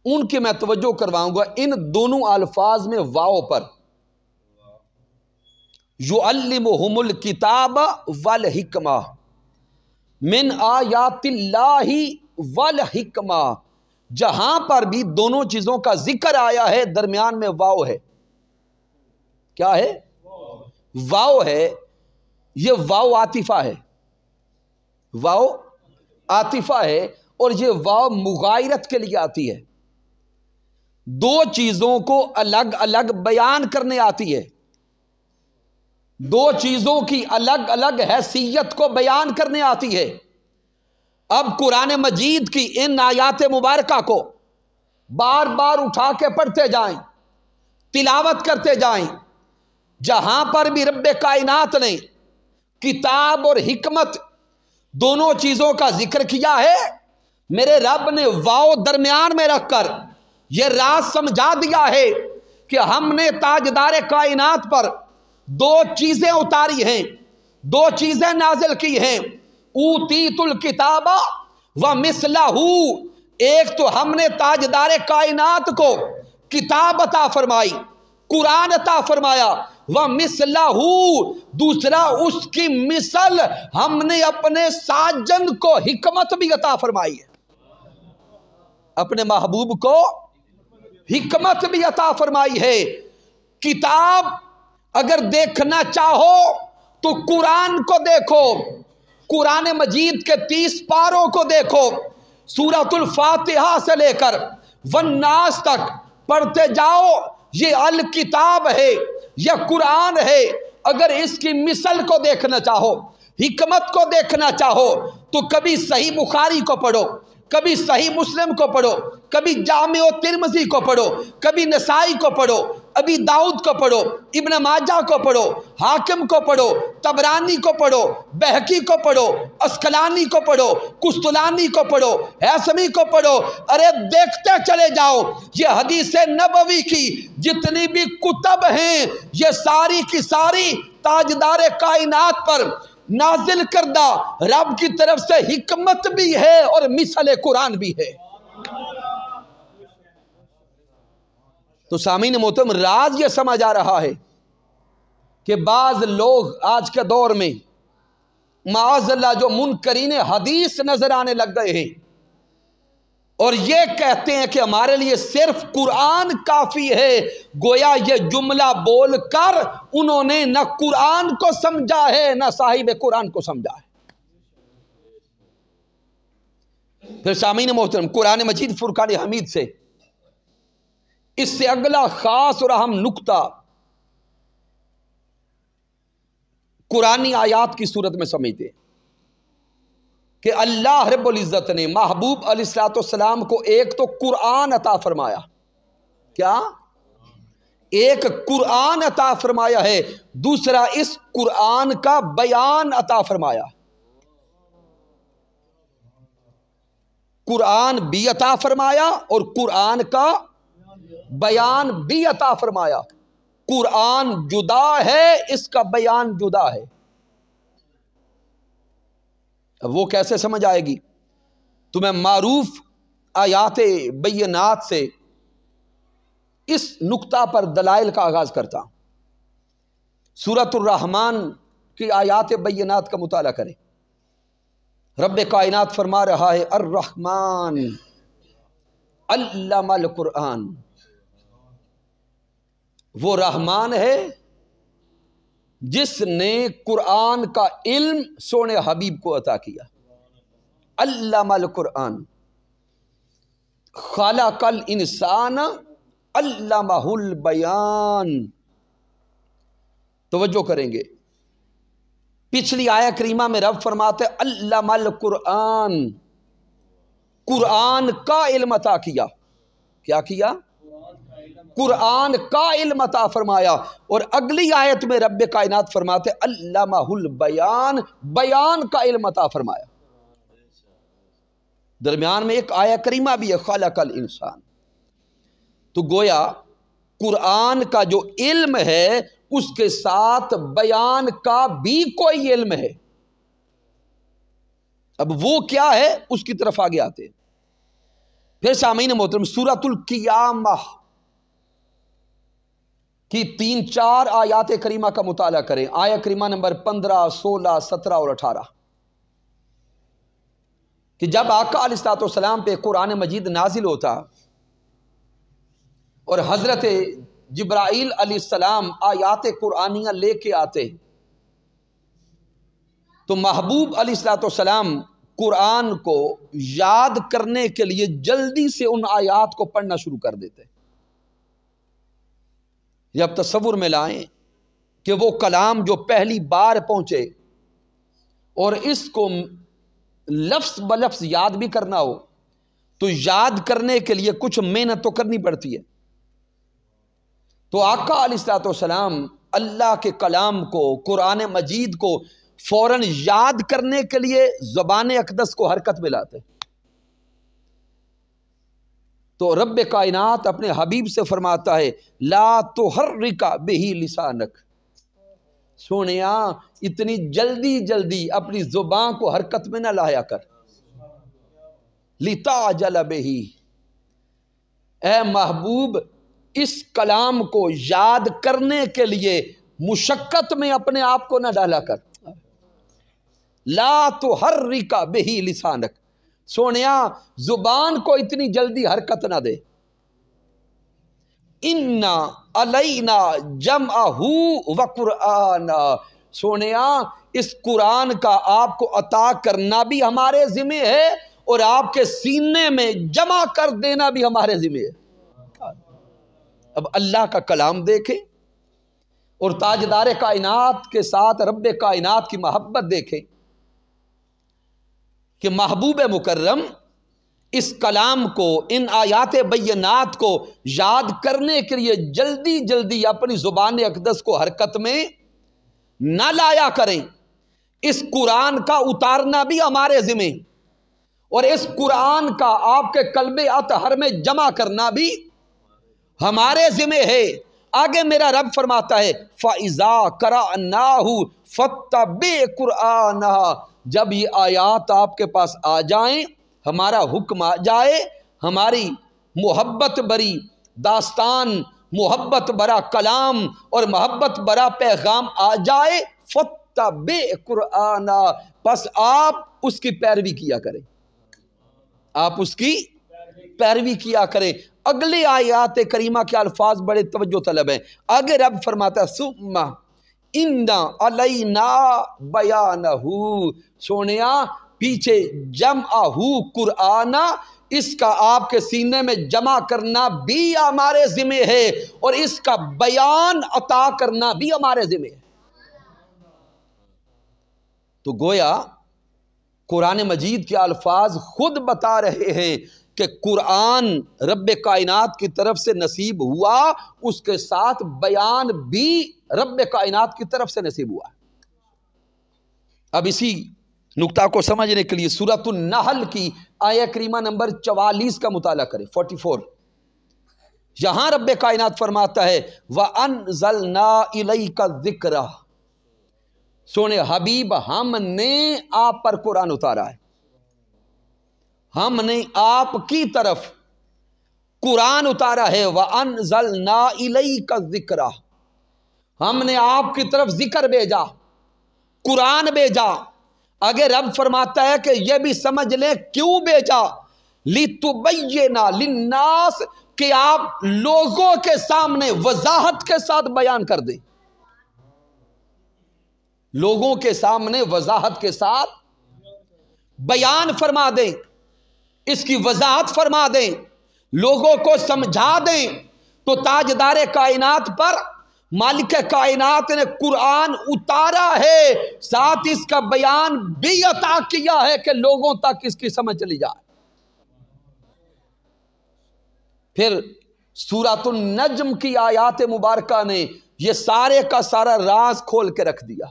ان کی میں توجہ کرواؤں گا ان دونوں الفاظ میں واو پر، یعلمہم الکتاب والحکمہ من آیات اللہ والحکمہ، جہاں پر بھی دونوں چیزوں کا ذکر آیا ہے درمیان میں واو ہے۔ کیا ہے؟ واو ہے۔ یہ واو عاطفہ ہے، واو عاطفہ ہے، اور یہ واو مغایرت کے لیے آتی ہے، دو چیزوں کو الگ الگ بیان کرنے آتی ہے، دو چیزوں کی الگ الگ حیثیت کو بیان کرنے آتی ہے۔ اب قرآن مجید کی ان آیات مبارکہ کو بار بار اٹھا کے پڑھتے جائیں، تلاوت کرتے جائیں، جہاں پر بھی رب کائنات نے کتاب اور حکمت دونوں چیزوں کا ذکر کیا ہے، میرے رب نے واو درمیان میں رکھ کر یہ راز سمجھا دیا ہے کہ ہم نے تاجدار کائنات پر 2 چیزیں اتاری ہیں، دو چیزیں نازل کی ہیں، اوتیت الکتاب و مثلہ، ایک تو ہم نے تاجدار کائنات کو کتاب عطا فرمائی، قرآن عطا فرمایا، و مثلہ، دوسرا اس کی مثل ہم نے اپنے ساجن کو حکمت بھی عطا فرمائی ہے، اپنے محبوب کو حکمت بھی عطا فرمائی ہے۔ کتاب اگر دیکھنا چاہو تو قرآن کو دیکھو، قرآن مجید کے 30 پاروں کو دیکھو، سورۃ الفاتحہ سے لے کر والناس تک پڑھتے جاؤ، یہ الکتاب ہے، یہ قرآن ہے۔ اگر اس کی مثل کو دیکھنا چاہو، حکمت کو دیکھنا چاہو، تو کبھی صحیح بخاری کو پڑھو، کبھی صحیح مسلم کو پڑھو، کبھی جامع ترمذی کو پڑھو، کبھی نسائی کو پڑھو، ابی داؤد کو پڑھو، ابن ماجہ کو پڑھو، حاکم کو پڑھو، طبرانی کو پڑھو، بہقی کو پڑھو، اسقلانی کو پڑھو، قسطلانی کو پڑھو، ہیثمی کو پڑھو، ارے دیکھتے چلے جاؤ۔ یہ حدیث نبوی کی جتنی بھی کتب ہیں، یہ ساری کی ساری تاجدار کائنات پر نازل کردہ رب کی طرف سے حکمت بھی ہے اور مثل قرآن بھی ہے۔ تو سامعین محترم، راز یہ سمجھ آ رہا ہے کہ بعض لوگ آج کے دور میں معاذ اللہ جو منکرین حدیث نظر آنے لگ گئے ہیں، اور یہ کہتے ہیں کہ ہمارے لیے صرف قرآن کافی ہے، گویا یہ جملہ بول کر انہوں نے نہ قرآن کو سمجھا ہے نہ صاحب قرآن کو سمجھا ہے۔ پھر سامعین محترم، قرآن مجید فرقان حمید سے اس سے اگلا خاص اور اہم نکتہ قرآنی آیات کی صورت میں سمجھتے ہیں کہ اللہ رب العزت نے محبوب علیہ الصلوۃ والسلام کو ایک تو قرآن عطا فرمایا، کیا؟ ایک قرآن عطا فرمایا ہے، دوسرا اس قرآن کا بیان عطا فرمایا، قرآن بھی عطا فرمایا اور قرآن کا بیان بھی عطا فرمایا۔ قرآن جدا ہے، اس کا بیان جدا ہے۔ اب وہ کیسے سمجھ آئے گی؟ تو میں معروف آیات بینات سے اس نقطہ پر دلائل کا آغاز کرتا ہوں۔ سورۃ الرحمن کی آیات بینات کا مطالعہ کریں۔ رب کائنات فرما رہا ہے الرحمن علم القرآن، وہ رحمان ہے جس نے قرآن کا علم سونے حبیب کو عطا کیا۔ علم القرآن، خلق الانسان علمہ البیان۔ توجہ کریں گے، پچھلی آیہ کریمہ میں رب فرماتے علم القرآن، قرآن کا علم عطا کیا۔ کیا کیا؟ قرآن کا علم عطا فرمایا۔ اور اگلی آیت میں رب کائنات فرماتے علمہ البیان، بیان کا علم عطا فرمایا۔ درمیان میں ایک آیہ کریمہ بھی ہے خلق الانسان۔ تو گویا قرآن کا جو علم ہے اس کے ساتھ بیان کا بھی کوئی علم ہے۔ اب وہ کیا ہے اس کی طرف آگے آتے ہیں۔ پھر سامعین محترم، سورۃ القیامہ کی 3-4 آیات کریمہ کا مطالعہ کریں۔ آیہ کریمہ نمبر 15، 16، 17 اور 18 کہ جب آقا علیہ الصلوۃ والسلام پہ قرآن مجید نازل ہوتا اور حضرت جبرائیل علیہ السلام آیات قرآنیہ لے کے آتے تو محبوب علیہ الصلوۃ والسلام قرآن کو یاد کرنے کے لیے جلدی سے ان آیات کو پڑھنا شروع کر دیتے۔ جب تصور میں لائیں کہ وہ کلام جو پہلی بار پہنچے اور اس کو لفظ بلفظ یاد بھی کرنا ہو تو یاد کرنے کے لیے کچھ محنت تو کرنی پڑتی ہے۔ تو آقا علیہ الصلوۃ والسلام اللہ کے کلام کو، قرآن مجید کو فوراً یاد کرنے کے لیے زبان اقدس کو حرکت میں لاتے۔ تو رب کائنات اپنے حبیب سے فرماتا ہے لا تحرک بہ لسانک، سونیا اتنی جلدی جلدی اپنی زبان کو حرکت میں نہ لایا کر، لِتَعْجَلَ بِهِ، اے محبوب اس کلام کو یاد کرنے کے لیے مشقت میں اپنے آپ کو نہ ڈالا کر، لا تحرک بہ لسانک، سونیا زبان کو اتنی جلدی حرکت نہ دے، اِنَّا عَلَيْنَا جَمْعَهُ وَقُرْآنَا، سونیا اس قرآن کا آپ کو عطا کرنا بھی ہمارے ذمہ ہے اور آپ کے سینے میں جمع کر دینا بھی ہمارے ذمہ ہے۔ اب اللہ کا کلام دیکھیں اور تاجدار کائنات کے ساتھ رب کائنات کی محبت دیکھیں کہ محبوب مکرم اس کلام کو، ان آیات بینات کو یاد کرنے کے لیے جلدی جلدی اپنی زبان اقدس کو حرکت میں نہ لایا کریں، اس قرآن کا اتارنا بھی ہمارے ذمہ اور اس قرآن کا آپ کے قلب اطہر میں جمع کرنا بھی ہمارے ذمہ ہے۔ آگے میرا رب فرماتا ہے فَإِذَا قَرَأْنَاهُ فَاتَّبِعْ قُرْآنَهُ، جب یہ آیات آپ کے پاس آ جائیں، ہمارا حکم آ جائے، ہماری محبت بری داستان، محبت برا کلام اور محبت برا پیغام آ جائے، فَاتَّبِعْ قُرْآنَهُ، پس آپ اس کی پیروی کیا کریں، آپ اس کی پیروی کیا کریں۔ اگلے آیات کریمہ کے الفاظ بڑے توجہ طلب ہیں۔ آگے رب فرماتا ہے ثُمَّ اِنَّ عَلَيْنَا بَيَانَهُ، سونیا پیچھے جمعہ قرآن، اس کا آپ کے سینے میں جمع کرنا بھی ہمارے ذمہ ہے اور اس کا بیان عطا کرنا بھی ہمارے ذمہ ہے۔ تو گویا قرآن مجید کے الفاظ خود بتا رہے ہیں کہ قرآن رب کائنات کی طرف سے نصیب ہوا، اس کے ساتھ بیان بھی رب کائنات کی طرف سے نصیب ہوا۔ اب اسی نقطہ کو سمجھنے کے لیے سورۃ النحل کی آیہ کریمہ نمبر 44 کا مطالعہ کریں، 44۔ یہاں رب کائنات فرماتا ہے وَأَنزَلْنَا إِلَيْكَ الذِّكْرَ، سونے حبیب ہم نے آپ پر قرآن اتارا ہے، ہم نے آپ کی طرف قرآن اتارا ہے، وَأَنزَلْنَا إِلَيْكَ الذِّكْرَ، ہم نے آپ کی طرف ذکر بھیجا، قرآن بھیجا۔ آگے رب فرماتا ہے کہ یہ بھی سمجھ لیں کیوں بھیجا، لِتُبَيِّنَ لِلنَّاسِ، کہ آپ لوگوں کے سامنے وضاحت کے ساتھ بیان کر دیں، لوگوں کے سامنے وضاحت کے ساتھ بیان فرما دیں، اس کی وضاحت فرما دیں، لوگوں کو سمجھا دیں۔ تو تاجدار کائنات پر مالک کائنات نے قرآن اتارا ہے، ساتھ اس کا بیان بھی عطا کیا ہے کہ لوگوں تک اس کی سمجھ چلی جائے۔ پھر سورۃ النجم کی آیات مبارکہ نے یہ سارے کا سارا راز کھول کے رکھ دیا۔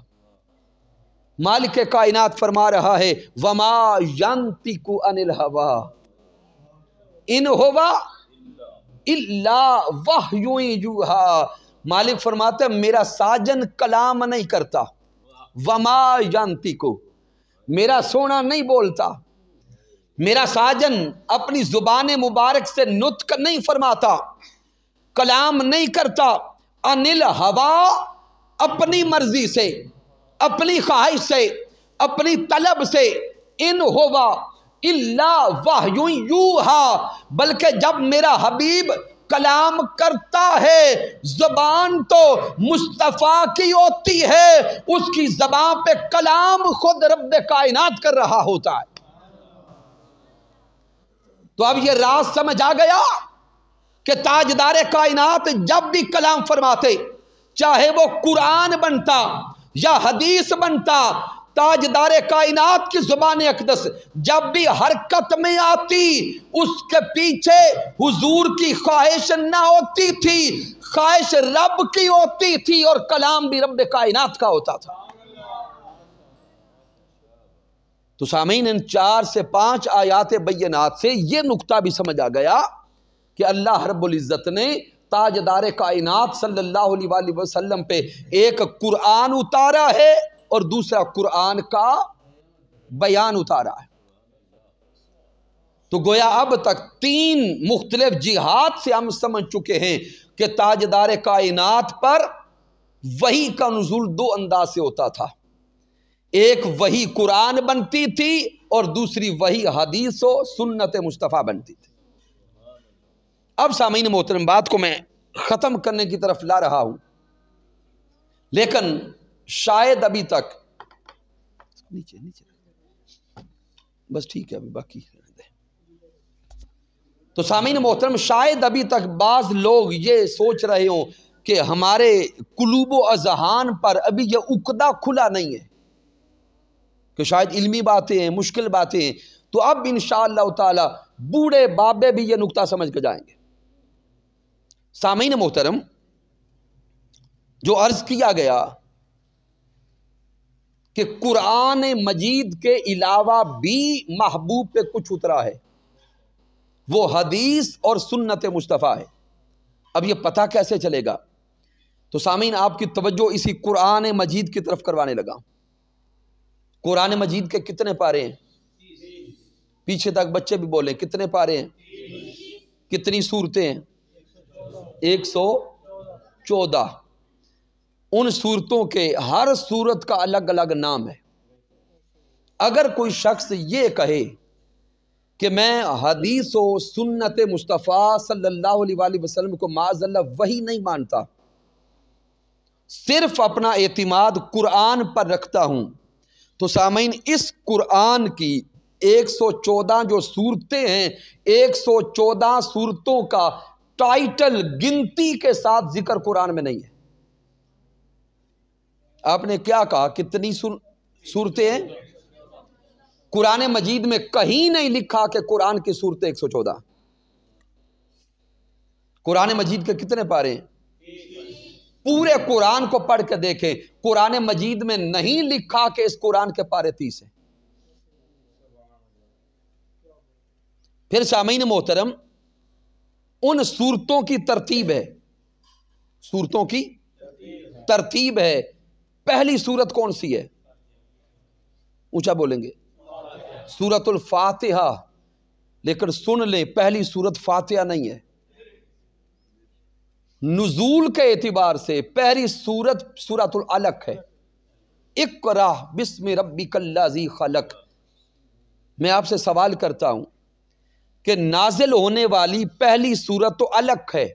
مالک کائنات فرما رہا ہے وَمَا يَنطِقُ عَنِ الْهَوَىٰ إِنْ هُوَ إِلَّا وَحْيٌ يُوحَىٰ، مالک فرماتا ہے میرا ساجن کلام نہیں کرتا، وَمَا يَنطِقُ، میرا سونا نہیں بولتا، میرا ساجن اپنی زبان مبارک سے نطق نہیں فرماتا، کلام نہیں کرتا، عَنِ الْهَوَىٰ، اپنی مرضی سے، اپنی خواہش سے، اپنی طلب سے، ان ہوا الا وحی یوحیٰ، بلکہ جب میرا حبیب کلام کرتا ہے، زبان تو مصطفیٰ کی ہوتی ہے، اس کی زبان پہ کلام خود رب کائنات کر رہا ہوتا ہے۔ تو اب یہ راز سمجھ آ گیا کہ تاجدار کائنات جب بھی کلام فرماتے، چاہے وہ قرآن بنتا یا حدیث بنتا، تاجدار کائنات کی زبان اقدس جب بھی حرکت میں آتی، اس کے پیچھے حضور کی خواہش نہ ہوتی تھی، خواہش رب کی ہوتی تھی اور کلام بھی رب کائنات کا ہوتا تھا۔ تو سامعین ان 4 سے 5 آیات بینات سے یہ نقطہ بھی سمجھ آ گیا کہ اللہ رب العزت نے تاجدار کائنات صلی اللہ علیہ وآلہ وسلم پہ ایک قرآن اتارا ہے اور دوسرا قرآن کا بیان اتارا ہے۔ تو گویا اب تک 3 مختلف جہات سے ہم سمجھ چکے ہیں کہ تاجدار کائنات پر وحی کا نزول 2 انداز سے ہوتا تھا، ایک وحی قرآن بنتی تھی اور دوسری وحی حدیث و سنت مصطفیٰ بنتی تھی۔ اب سامعین محترم، بات کو میں ختم کرنے کی طرف لا رہا ہوں، لیکن شاید ابھی تک نیچے بس ٹھیک ہے، ابھی باقی تو سامعین محترم، شاید ابھی تک بعض لوگ یہ سوچ رہے ہوں کہ ہمارے قلوب و اذہان پر ابھی یہ عقدہ کھلا نہیں ہے، کہ شاید علمی باتیں ہیں، مشکل باتیں ہیں، تو اب انشاءاللہ تعالی بوڑھے بابے بھی یہ نقطہ سمجھ کے جائیں گے۔ سامعین محترم، جو عرض کیا گیا کہ قرآن مجید کے علاوہ بھی محبوب پہ کچھ اترا ہے، وہ حدیث اور سنت مصطفیٰ ہے۔ اب یہ پتہ کیسے چلے گا؟ تو سامعین، آپ کی توجہ اسی قرآن مجید کی طرف کروانے لگا۔ قرآن مجید کے کتنے پارے ہیں؟ پیچھے تک بچے بھی بولیں، کتنے پارے ہیں؟ کتنی سورتیں ہیں؟ 114۔ ان سورتوں کے ہر سورت کا الگ الگ نام ہے۔ اگر کوئی شخص یہ کہے کہ میں حدیث و سنت مصطفیٰ صلی اللہ علیہ وآلہ وسلم کو معاذ اللہ وحی نہیں مانتا، صرف اپنا اعتماد قرآن پر رکھتا ہوں، تو سامعین، اس قرآن کی 114 جو صورتیں ہیں، 114 صورتوں کا ٹائٹل گنتی کے ساتھ ذکر قرآن میں نہیں ہے۔ آپ نے کیا کہا؟ کتنی صورتیں ہیں؟ قرآن مجید میں کہیں نہیں لکھا کہ قرآن کی صورتیں 114۔ قرآن مجید کے کتنے پارے ہیں؟ پورے قرآن کو پڑھ کے دیکھیں، قرآن مجید میں نہیں لکھا کہ اس قرآن کے پارے 30 ہیں۔ پھر سامعین محترم، ان صورتوں کی ترتیب ہے، صورتوں کی ترتیب ہے۔ پہلی صورت کون سی ہے؟ اونچا بولیں گے، سورۃ الفاتحہ۔ لیکن سن لیں، پہلی سورت فاتحہ نہیں ہے۔ نزول کے اعتبار سے پہلی سورت سورۃ العلق ہے، اقرأ بسم ربک الذی خلق۔ میں آپ سے سوال کرتا ہوں کہ نازل ہونے والی پہلی سورت تو علق ہے،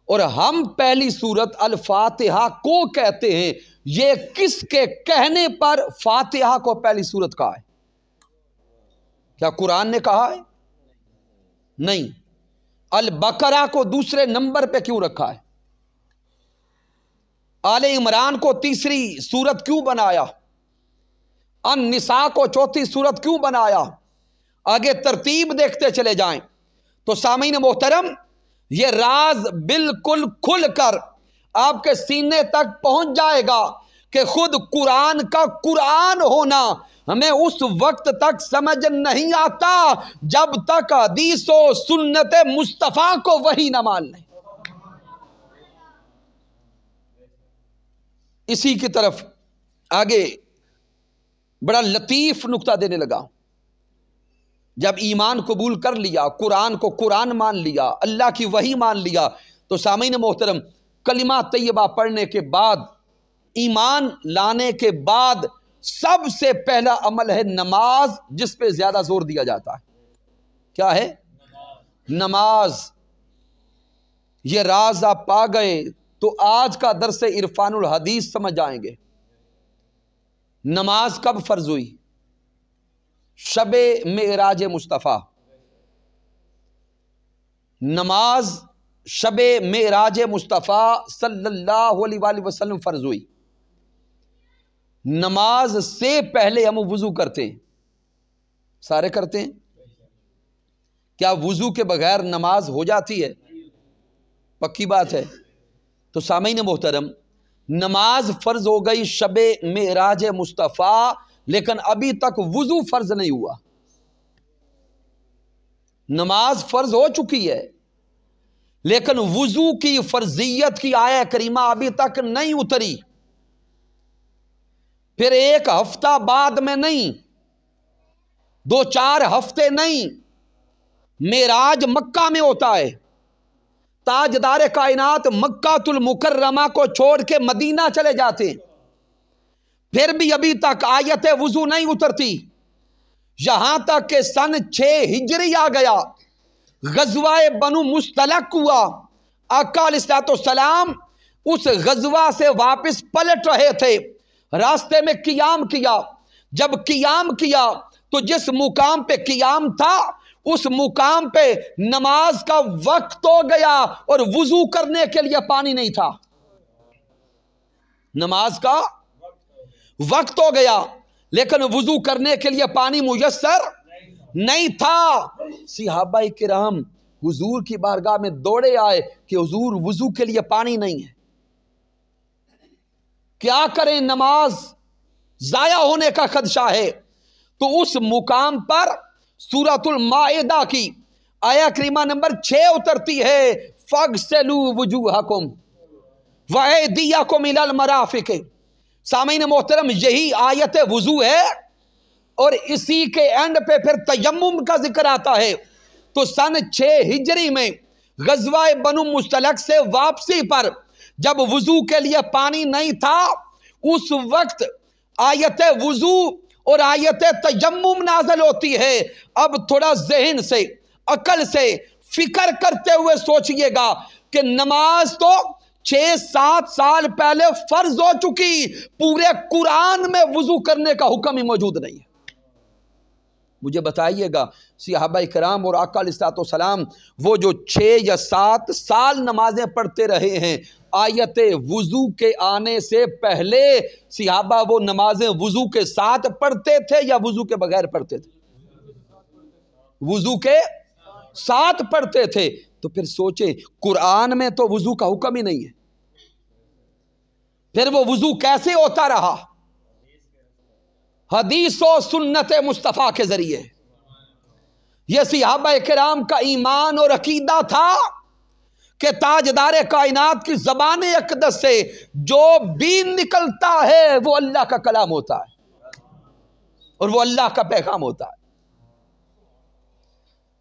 اور ہم پہلی سورت الفاتحہ کو کہتے ہیں، یہ کس کے کہنے پر فاتحہ کو پہلی سورت کہا ہے؟ کیا قرآن نے کہا ہے؟ نہیں۔ البقرہ کو دوسرے نمبر پہ کیوں رکھا ہے؟ آل عمران کو تیسری سورت کیوں بنایا؟ النساء کو چوتھی سورت کیوں بنایا؟ آگے ترتیب دیکھتے چلے جائیں تو سامعین محترم، یہ راز بالکل کھل کر آپ کے سینے تک پہنچ جائے گا کہ خود قرآن کا قرآن ہونا ہمیں اس وقت تک سمجھ نہیں آتا جب تک حدیث و سنت مصطفیٰ کو وحی نہ مان لیں۔ اسی کی طرف آگے بڑا لطیف نکتہ دینے لگا۔ جب ایمان قبول کر لیا، قرآن کو قرآن مان لیا، اللہ کی وحی مان لیا، تو سامعین محترم، کلمہ طیبہ پڑھنے کے بعد، ایمان لانے کے بعد سب سے پہلا عمل ہے نماز، جس پہ زیادہ زور دیا جاتا ہے۔ کیا ہے؟ نماز۔ یہ راز آپ پا گئے تو آج کا درس عرفان الحدیث سمجھ آئیں گے۔ نماز کب فرض ہوئی؟ شب معراج مصطفیٰ۔ نماز شب معراج مصطفیٰ صلی اللہ علیہ وآلہ وسلم فرض ہوئی۔ نماز سے پہلے ہم وضو کرتے ہیں، سارے کرتے ہیں۔ کیا وضو کے بغیر نماز ہو جاتی ہے؟ پکی بات ہے۔ تو سامعین محترم، نماز فرض ہو گئی شب معراج مصطفیٰ، لیکن ابھی تک وضو فرض نہیں ہوا۔ نماز فرض ہو چکی ہے لیکن وضو کی فرضیت کی آیت کریمہ ابھی تک نہیں اتری. پھر ایک ہفتہ بعد میں نہیں، 2-4 ہفتے نہیں، معراج مکہ میں ہوتا ہے. تاجدار کائنات مکہ المکرمہ کو چھوڑ کے مدینہ چلے جاتے ہیں. پھر بھی ابھی تک آیت وضو نہیں اترتی. یہاں تک کہ سن 6 ہجری آ گیا، غزوہ بنو مستلق ہوا. آقا علیہ السلام اس غزوہ سے واپس پلٹ رہے تھے، راستے میں قیام کیا. جب قیام کیا تو جس مقام پہ قیام تھا اس مقام پہ نماز کا وقت ہو گیا اور وضو کرنے کے لیے پانی نہیں تھا. نماز کا وقت ہو گیا لیکن وضو کرنے کے لیے پانی میسر نہیں تھا. صحابہ کرام حضور کی بارگاہ میں دوڑے آئے کہ حضور وضو کے لیے پانی نہیں ہے، کیا کریں، نماز ضائع ہونے کا خدشہ ہے. تو اس مقام پر سورۃ المائدہ کی آیت کریمہ نمبر 6 اترتی ہے، فَاغْسِلُوا وُجُوهَكُمْ وَأَيْدِيَكُمْ إِلَى الْمَرَافِقِ. سامعین محترم، یہی آیت وضو ہے اور اسی کے اینڈ پہ پھر تیمم کا ذکر آتا ہے. تو سن 6 ہجری میں غزوہ بنو مستلق سے واپسی پر جب وضو کے لیے پانی نہیں تھا، اس وقت آیت وضو اور آیت تیمم نازل ہوتی ہے. اب تھوڑا ذہن سے، عقل سے فکر کرتے ہوئے سوچئے گا کہ نماز تو 6-7 سال پہلے فرض ہو چکی، پورے قرآن میں وضو کرنے کا حکم ہی موجود نہیں ہے. مجھے بتائیے گا صحابہ کرام اور آقا علیہ السلام وہ جو 6 یا 7 سال نمازیں پڑھتے رہے ہیں، آیت وضو کے آنے سے پہلے صحابہ وہ نمازیں وضو کے ساتھ پڑھتے تھے یا وضو کے بغیر پڑھتے تھے؟ وضو کے ساتھ پڑھتے تھے. تو پھر سوچیں، قرآن میں تو وضو کا حکم ہی نہیں ہے، پھر وہ وضو کیسے ہوتا رہا؟ حدیث و سنت مصطفیٰ کے ذریعے. یہ صحابہ کرام کا ایمان اور عقیدہ تھا کہ تاجدار کائنات کی زبان اقدس سے جو بھی نکلتا ہے وہ اللہ کا کلام ہوتا ہے اور وہ اللہ کا پیغام ہوتا ہے.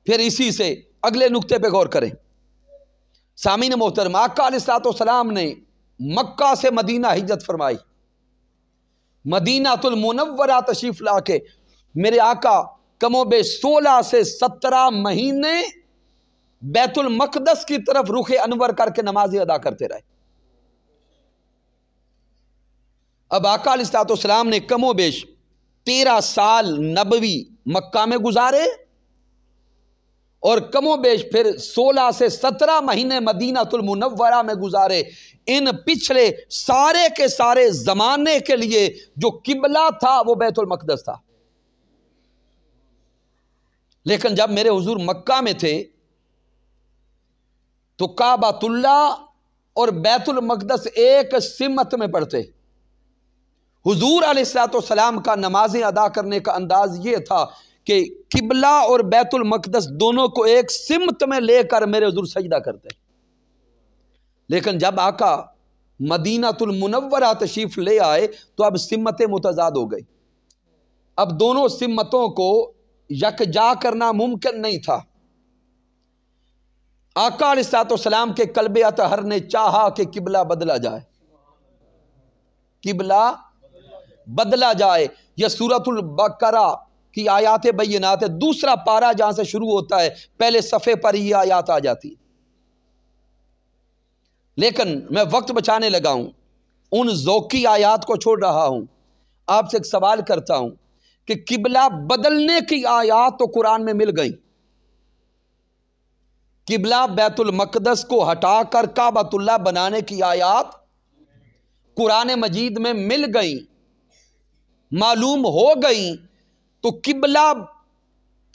پھر اسی سے اگلے نقطے پہ غور کریں. سامعین محترم، آقا علیہ السلام نے مکہ سے مدینہ ہجرت فرمائی. مدینہ المنورہ تشریف لا کے میرے آقا کم و بیش 16 سے 17 مہینے بیت المقدس کی طرف رخ انور کر کے نمازیں ادا کرتے رہے. اب آقا علیہ السلام نے کم و بیش 13 سال نبوی مکہ میں گزارے اور کم و بیش پھر 16 سے 17 مہینے مدینہ المنورہ میں گزارے. ان پچھلے سارے کے سارے زمانے کے لیے جو قبلہ تھا وہ بیت المقدس تھا. لیکن جب میرے حضور مکہ میں تھے تو کعبۃ اللہ اور بیت المقدس ایک سمت میں پڑھتے. حضور علیہ السلام کا نمازیں ادا کرنے کا انداز یہ تھا کہ قبلہ اور بیت المقدس دونوں کو ایک سمت میں لے کر میرے حضور سجدہ کرتے. لیکن جب آقا مدینہ المنورہ تشریف لے آئے تو اب سمتیں متضاد ہو گئی. اب دونوں سمتوں کو یکجا کرنا ممکن نہیں تھا. آقا علیہ السلام کے قلب اطہر نے چاہا کہ قبلہ بدلا جائے، قبلہ بدلا جائے. یہ سورۃ البقرہ کی آیات بینات ہے، دوسرا پارہ جہاں سے شروع ہوتا ہے، پہلے صفحے پر یہ آیات آ جاتی. لیکن میں وقت بچانے لگا ہوں، ان ذوقی آیات کو چھوڑ رہا ہوں. آپ سے ایک سوال کرتا ہوں کہ قبلہ بدلنے کی آیات تو قرآن میں مل گئی، قبلہ بیت المقدس کو ہٹا کر کعبۃ اللہ بنانے کی آیات قرآن مجید میں مل گئی، معلوم ہو گئی. تو قبلہ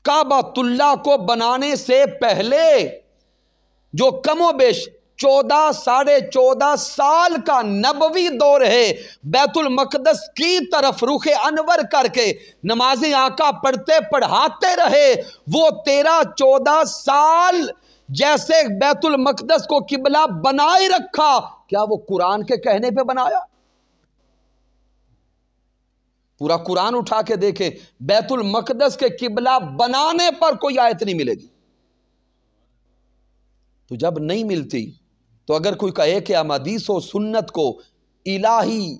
کعبۃ اللہ کو بنانے سے پہلے جو کم و بیش 14 سال کا نبوی دور ہے، بیت المقدس کی طرف رخ انور کر کے نمازیں آقا پڑھتے پڑھاتے رہے. وہ 13-14 سال جیسے بیت المقدس کو قبلہ بنائے رکھا، کیا وہ قرآن کے کہنے پہ بنایا؟ پورا قرآن اٹھا کے دیکھیں، بیت المقدس کے قبلہ بنانے پر کوئی آیت نہیں ملے گی۔ تو جب نہیں ملتی تو اگر کوئی کہے کہ ہم حدیث و سنت کو الہی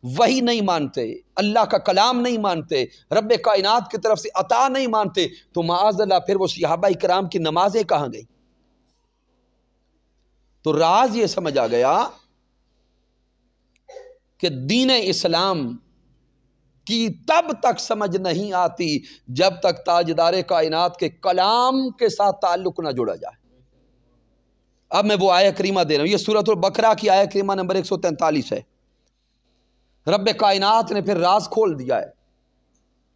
وحی نہیں مانتے، اللہ کا کلام نہیں مانتے، رب کائنات کی طرف سے عطا نہیں مانتے، تو معاذ اللہ پھر وہ صحابہ کرام کی نمازیں کہاں گئی؟ تو راز یہ سمجھ آ گیا کہ دین اسلام کی تب تک سمجھ نہیں آتی جب تک تاجدار کائنات کے کلام کے ساتھ تعلق نہ جوڑا جائے۔ اب میں وہ آیہ کریمہ دے رہا ہوں، یہ سورۃ البقرہ کی آیہ کریمہ نمبر 143 ہے۔ رب کائنات نے پھر راز کھول دیا ہے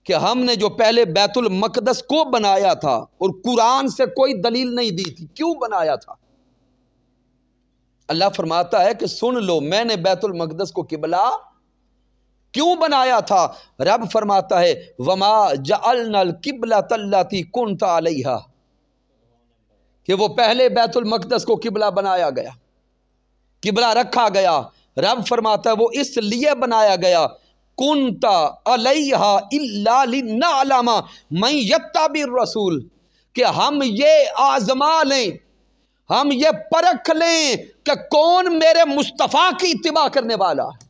کہ ہم نے جو پہلے بیت المقدس کو بنایا تھا اور قرآن سے کوئی دلیل نہیں دی تھی، کیوں بنایا تھا؟ اللہ فرماتا ہے کہ سن لو، میں نے بیت المقدس کو قبلہ کیوں بنایا تھا؟ رب فرماتا ہے وما جعلنا القبلۃ التی کنت علیہا، کہ وہ پہلے بیت المقدس کو قبلہ بنایا گیا، قبلہ رکھا گیا۔ رب فرماتا ہے وہ اس لیے بنایا گیا کنت علیہا الا لنعلم من یتبع الرسول، کہ ہم یہ آزما لیں، ہم یہ پرکھ لیں کہ کون میرے مصطفیٰ کی اتباع کرنے والا ہے۔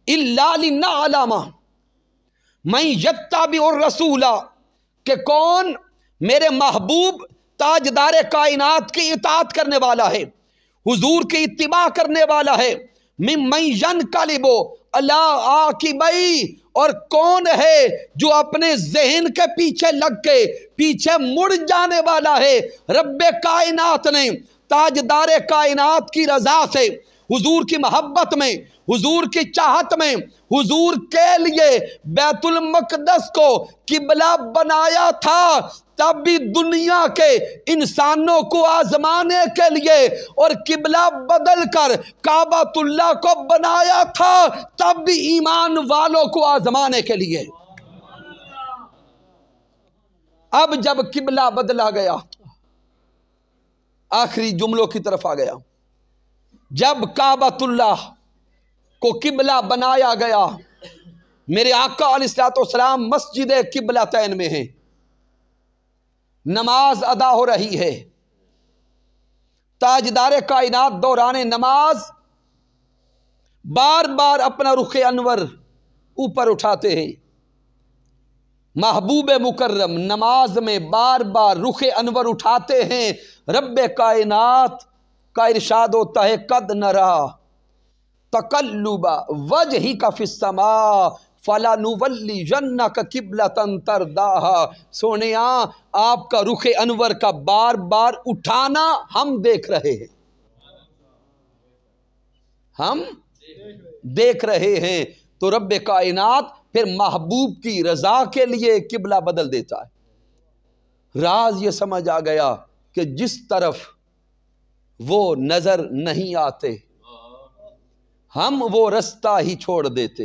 الا لنعلم من یتبع الرسول، کہ کون میرے محبوب تاجدار کائنات کی اطاعت کرنے والا ہے، حضور کی اتباع کرنے والا ہے، ممن ینقلب علی عاقبیہ، اور کون ہے جو اپنے ذہن کے پیچھے لگ کے پیچھے مڑ جانے والا ہے۔ رب کائنات نے تاجدار کائنات کی رضا سے، حضور کی محبت میں، حضور کی چاہت میں، حضور کے لیے بیت المقدس کو قبلہ بنایا تھا، تب بھی دنیا کے انسانوں کو آزمانے کے لیے، اور قبلہ بدل کر کعبۃ اللہ کو بنایا تھا، تب بھی ایمان والوں کو آزمانے کے لیے۔ اب جب قبلہ بدلا گیا، آخری جملوں کی طرف آ گیا، جب کعبۃ اللہ کو قبلہ بنایا گیا، میرے آقا علیہ الصلوۃ والسلام مسجد قبلتین میں ہیں، نماز ادا ہو رہی ہے، تاجدار کائنات دوران نماز بار بار اپنا رخ انور اوپر اٹھاتے ہیں۔ محبوب مکرم نماز میں بار بار رخ انور اٹھاتے ہیں۔ رب کائنات کا ارشاد ہوتا ہے قد نرا تقلب وجہک فی السماء فلنولینک قبلۃ ترضاھا، سونیا آپ کا رخ انور کا بار بار اٹھانا ہم دیکھ رہے ہیں، ہم دیکھ رہے ہیں۔ تو رب کائنات پھر محبوب کی رضا کے لیے قبلہ بدل دیتا ہے۔ راز یہ سمجھ آ گیا کہ جس طرف وہ نظر نہیں آتے ہم وہ رستہ ہی چھوڑ دیتے،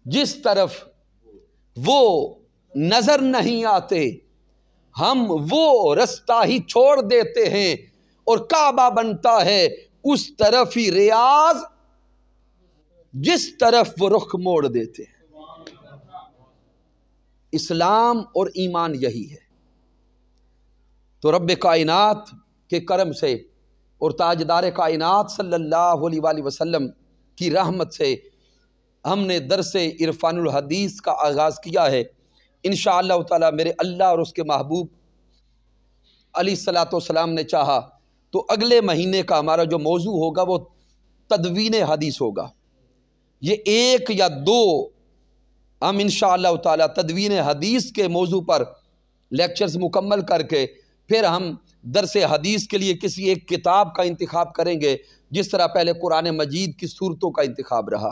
جس طرف وہ نظر نہیں آتے ہم وہ رستہ ہی چھوڑ دیتے ہیں، اور کعبہ بنتا ہے اس طرف ہی ریاض جس طرف وہ رخ موڑ دیتے ہیں۔ اسلام اور ایمان یہی ہے۔ تو رب کائنات کے کرم سے اور تاجدار کائنات صلی اللہ علیہ وآلہ وسلم کی رحمت سے ہم نے درس عرفان الحدیث کا آغاز کیا ہے۔ انشاءاللہ تعالی میرے اللہ اور اس کے محبوب علیہ الصلوۃ والسلام نے چاہا تو اگلے مہینے کا ہمارا جو موضوع ہوگا وہ تدوین حدیث ہوگا۔ یہ 1 یا 2 ہم انشاءاللہ تعالی تدوین حدیث کے موضوع پر لیکچرز مکمل کر کے پھر ہم درس حدیث کے لیے کسی ایک کتاب کا انتخاب کریں گے، جس طرح پہلے قرآن مجید کی صورتوں کا انتخاب رہا۔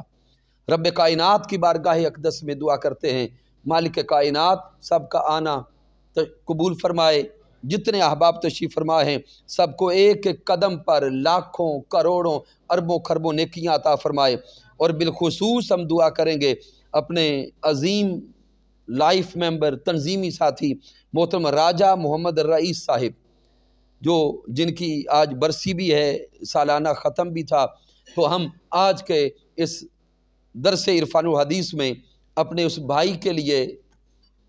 رب کائنات کی بارگاہ اقدس میں دعا کرتے ہیں مالک کائنات سب کا آنا قبول فرمائے، جتنے احباب تشریف فرما ہیں سب کو ایک ایک قدم پر لاکھوں کروڑوں اربوں خربوں نیکیاں عطا فرمائے، اور بالخصوص ہم دعا کریں گے اپنے عظیم لائف ممبر تنظیمی ساتھی محترم راجہ محمد رئیس صاحب جن کی آج برسی بھی ہے، سالانہ ختم بھی تھا، تو ہم آج کے اس درس عرفان الحدیث میں اپنے اس بھائی کے لیے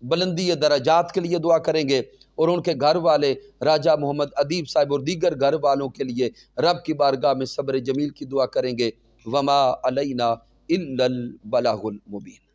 بلندی درجات کے لیے دعا کریں گے، اور ان کے گھر والے راجہ محمد ادیب صاحب اور دیگر گھر والوں کے لیے رب کی بارگاہ میں صبر جمیل کی دعا کریں گے۔ وما علینا الا البلاغ المبین۔